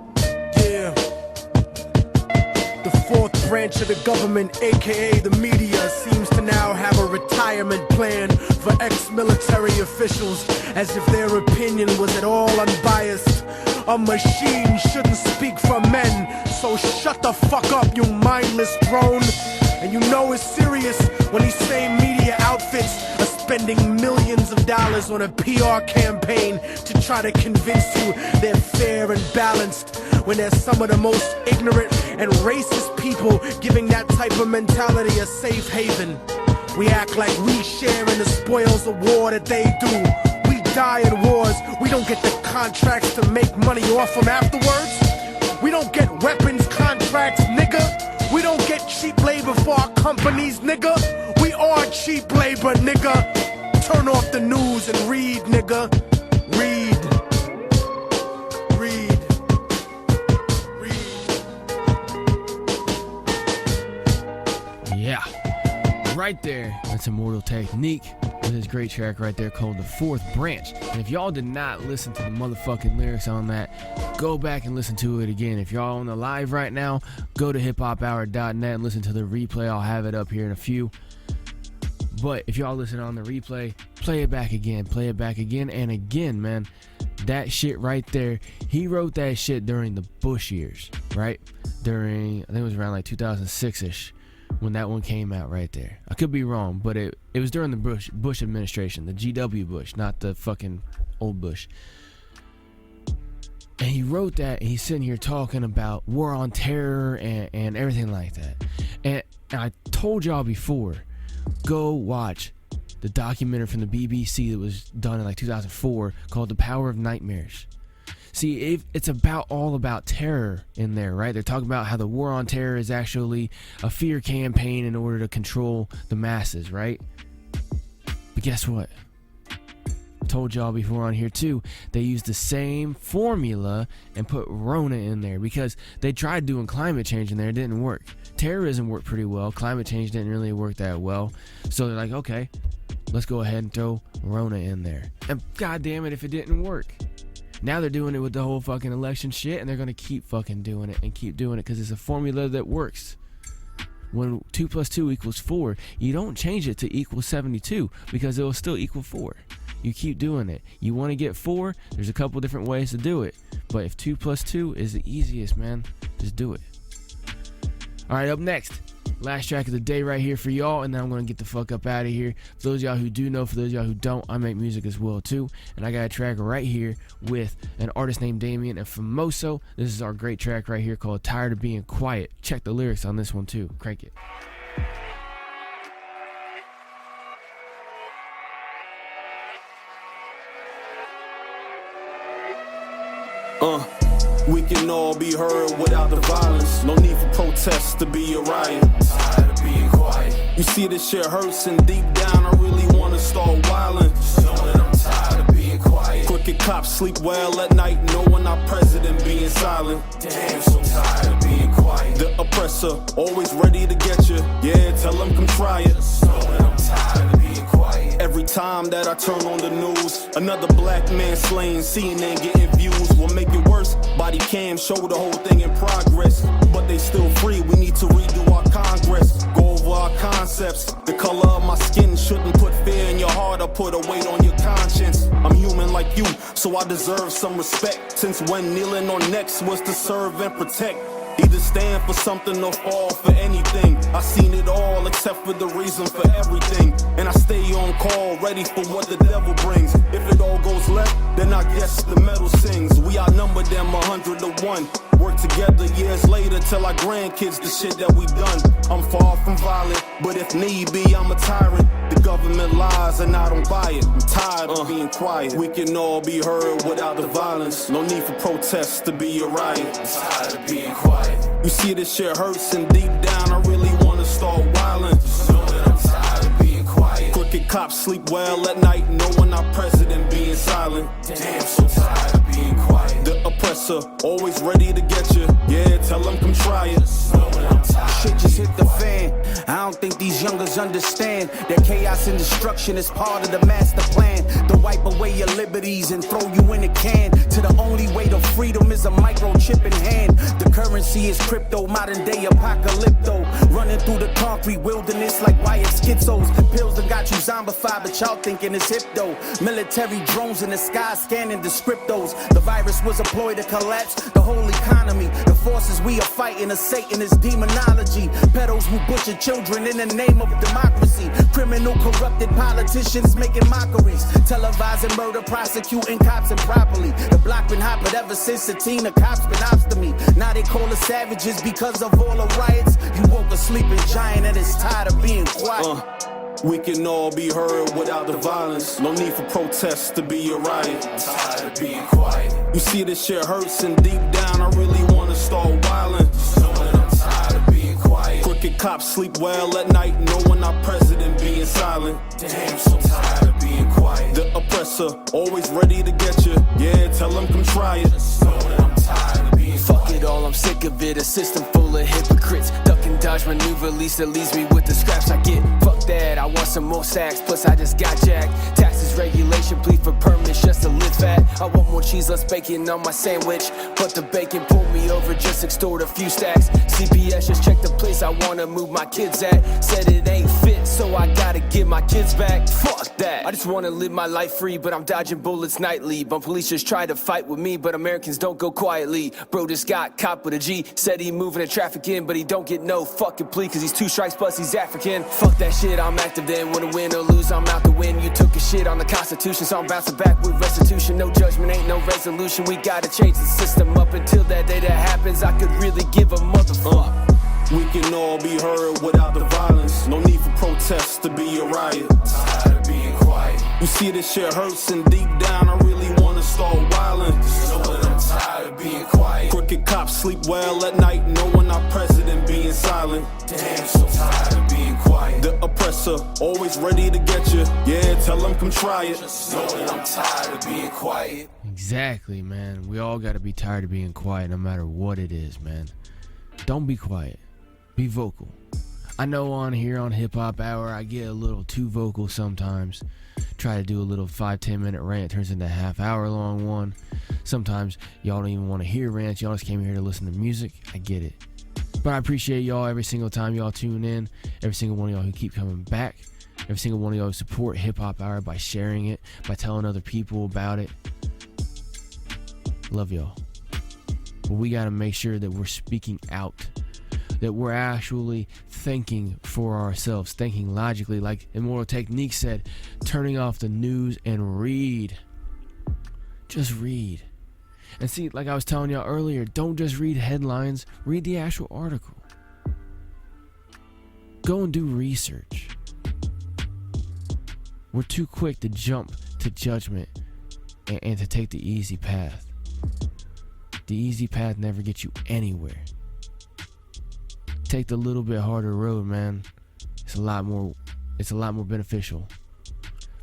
Yeah. The fourth branch of the government, aka the media, seems to now have a retirement plan for ex-military officials, as if their opinion was at all unbiased. A machine shouldn't speak for men, so shut the fuck up, you mindless drone. And you know it's serious when these same media outfits are spending millions of dollars on a PR campaign to try to convince you they're fair and balanced, when they're some of the most ignorant and racist people giving that type of mentality a safe haven. We act like we share in the spoils of war that they do. We die in wars, we don't get the contracts to make money off them afterwards. We don't get weapons contracts, nigga. We don't get cheap labor for our companies, nigga. We are cheap labor, nigga. Turn off the news and read, nigga. Read. Yeah. Right there. That's Immortal Technique with his great track right there called The Fourth Branch. And if y'all did not listen to the motherfucking lyrics on that, go back and listen to it again. If y'all on the live right now, go to hiphophour.net and listen to the replay. I'll have it up here in a few. But if y'all listen on the replay, play it back again and again, man. That shit right there, he wrote that shit during the Bush years, right? During, I think it was around like 2006-ish when that one came out right there. I could be wrong, but it was during the Bush administration, the GW Bush, not the fucking old Bush. And he wrote that, and he's sitting here talking about war on terror and everything like that. And I told y'all before, go watch the documentary from the BBC that was done in like 2004 called The Power of Nightmares. See, it's all about terror in there, right? They're talking about how the war on terror is actually a fear campaign in order to control the masses, right? But guess what? I told y'all before on here too, they used the same formula and put Rona in there because they tried doing climate change in there. It didn't work. Terrorism worked pretty well. Climate change didn't really work that well. So they're like, okay, let's go ahead and throw Rona in there. And god damn it if it didn't work. Now they're doing it with the whole fucking election shit, and they're going to keep fucking doing it and keep doing it because it's a formula that works. When 2 + 2 = 4, you don't change it to equal 72 because it will still equal 4. You keep doing it. You want to get 4, there's a couple different ways to do it. But if 2 + 2 is the easiest, man, just do it. Alright, up next, last track of the day right here for y'all, and then I'm going to get the fuck up out of here. For those of y'all who do know, for those of y'all who don't, I make music as well too, and I got a track right here with an artist named Damion and Famoso. This is our great track right here called Tired of Being Quiet. Check the lyrics on this one too. Crank it. We can all be heard without the violence. No need for protests to be a riot. Tired of being quiet. You see this shit hurts and deep down I really wanna start wildin'. Knowing I'm tired of being quiet. Crooked cops sleep well at night knowing our president being silent. Damn, so tired of being quiet. The oppressor always ready to get you. Yeah, tell them come try it. Knowing I'm tired of being quiet. Every time that I turn on the news, another black man slain, CNN getting views. Will make it worse, body cam show the whole thing in progress. But they still free, we need to redo our Congress. Go over our concepts, the color of my skin shouldn't put fear in your heart or put a weight on your conscience. I'm human like you, so I deserve some respect. Since when kneeling on necks was to serve and protect. Either stand for something or fall for anything. I seen it all except for the reason for everything. And I stay on call, ready for what the devil brings. If it all goes left, then I guess the metal sings. We outnumber them 100 to 1. Work together years later, tell our grandkids the shit that we done. I'm far from violent, but if need be, I'm a tyrant. The government lies and I don't buy it. I'm tired of being quiet. We can all be heard without the violence. No need for protests to be a riot. I'm tired of being quiet. You see this shit hurts and deep down I really wanna start wildin'. Know that I'm tired of being quiet. Crooked cops sleep well at night knowing our president being silent. Damn, so tired of being quiet. The oppressor always ready to get you. Yeah, tell them come try it. Know that I'm tired. Shit just hit the fan. I don't think these youngers understand that chaos and destruction is part of the master plan. To wipe away your liberties and throw you in a can. To the only way to freedom is a microchip in hand. The currency is crypto, modern day apocalypto. Running through the concrete wilderness like wired schizos. Pills that got you zombified, but y'all thinking it's hip though. Military drones in the sky scanning the scriptos. The virus was a ploy to collapse the whole economy. The forces we are fighting are Satanist demonology. Pedos who butcher children in the name of democracy. Criminal corrupted politicians making mockeries. Televising murder, prosecuting cops improperly. The block been hot, but ever since the teen, the cops been obstinate me. Now they call us savages because of all the riots. You woke a sleeping giant and it's tired of being quiet. We can all be heard without the violence. No need for protests to be a riot. I'm tired of being quiet. You see this shit hurts and deep down I really wanna start wildin'. Know that I'm tired of being quiet. Crooked cops sleep well at night knowing our president being silent. Damn, so tired of being quiet. The oppressor always ready to get you. Yeah, tell them come try it. Know that I'm tired of being fuck it all, I'm sick of it. A system full of hypocrites. Duck and dodge maneuver, least that leaves me with the scraps I get. Fuck that, I want some more sacks. Plus I just got jacked. Taxes, regulation, plead for permits just to live fat. I want more cheese, less bacon on my sandwich. But the bacon pulled me over, just extort a few stacks. CPS just checked the place I wanna move my kids at. Said it ain't fit, so I gotta get my kids back. Fuck that, I just wanna live my life free, but I'm dodging bullets nightly. But police just try to fight with me, but Americans don't go quietly. Bro just got caught with a G, said he moving a traffic in, but he don't get no fucking plea, cause he's 2 strikes plus he's African. Fuck that shit, I'm active then, wanna win or lose, I'm out to win. You took a shit on the Constitution, so I'm bouncing back with restitution. No judgment, ain't no resolution, we gotta change the system. Up until that day that happens, I could really give a motherfucker. We can all be heard without the violence. No need for protests to be a riot. I'm tired of being quiet. You see this shit hurts and deep down I really wanna start wildin'. Know that I'm tired of being quiet. Crooked cops sleep well at night knowing our president being silent. Damn, so tired of being quiet. The oppressor always ready to get you. Yeah, tell them come try it. Know that I'm tired of being quiet. Exactly, man. We all gotta be tired of being quiet no matter what it is, man. Don't be quiet. Be vocal. I know on here on HipHop Hour I get a little too vocal sometimes. Try to do a little 5-10 minute rant, turns into a half-hour long one. Sometimes y'all don't even want to hear rants, y'all just came here to listen to music. I get it. But I appreciate y'all every single time y'all tune in, every single one of y'all who keep coming back, every single one of y'all who support HipHop Hour by sharing it, by telling other people about it. Love y'all. But we gotta make sure that we're speaking out, that we're actually thinking for ourselves, thinking logically, like Immortal Technique said, turning off the news and read. Just read. And see, like I was telling y'all earlier, don't just read headlines, read the actual article. Go and do research. We're too quick to jump to judgment and to take the easy path. The easy path never gets you anywhere. Take the little bit harder road, man. It's a lot more beneficial.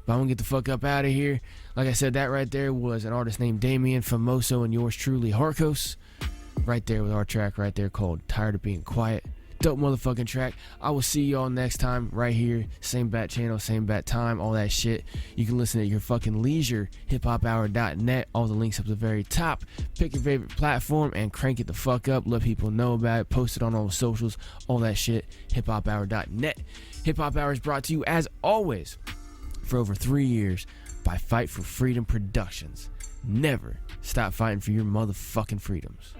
But I'm gonna get the fuck up out of here. Like I said, that right there was an artist named Damion, Famoso, and yours truly, Harkos. Right there with our track right there called Tired of Being Quiet. Dope motherfucking track. I will see y'all next time right here. Same bat channel, same bat time, all that shit. You can listen at your fucking leisure. HipHopHour.net. All the links up at the very top. Pick your favorite platform and crank it the fuck up. Let people know about it. Post it on all the socials. All that shit. HipHopHour.net. Hip Hop Hour is brought to you, as always, for over 3 years by Fight for Freedom Productions. Never stop fighting for your motherfucking freedoms.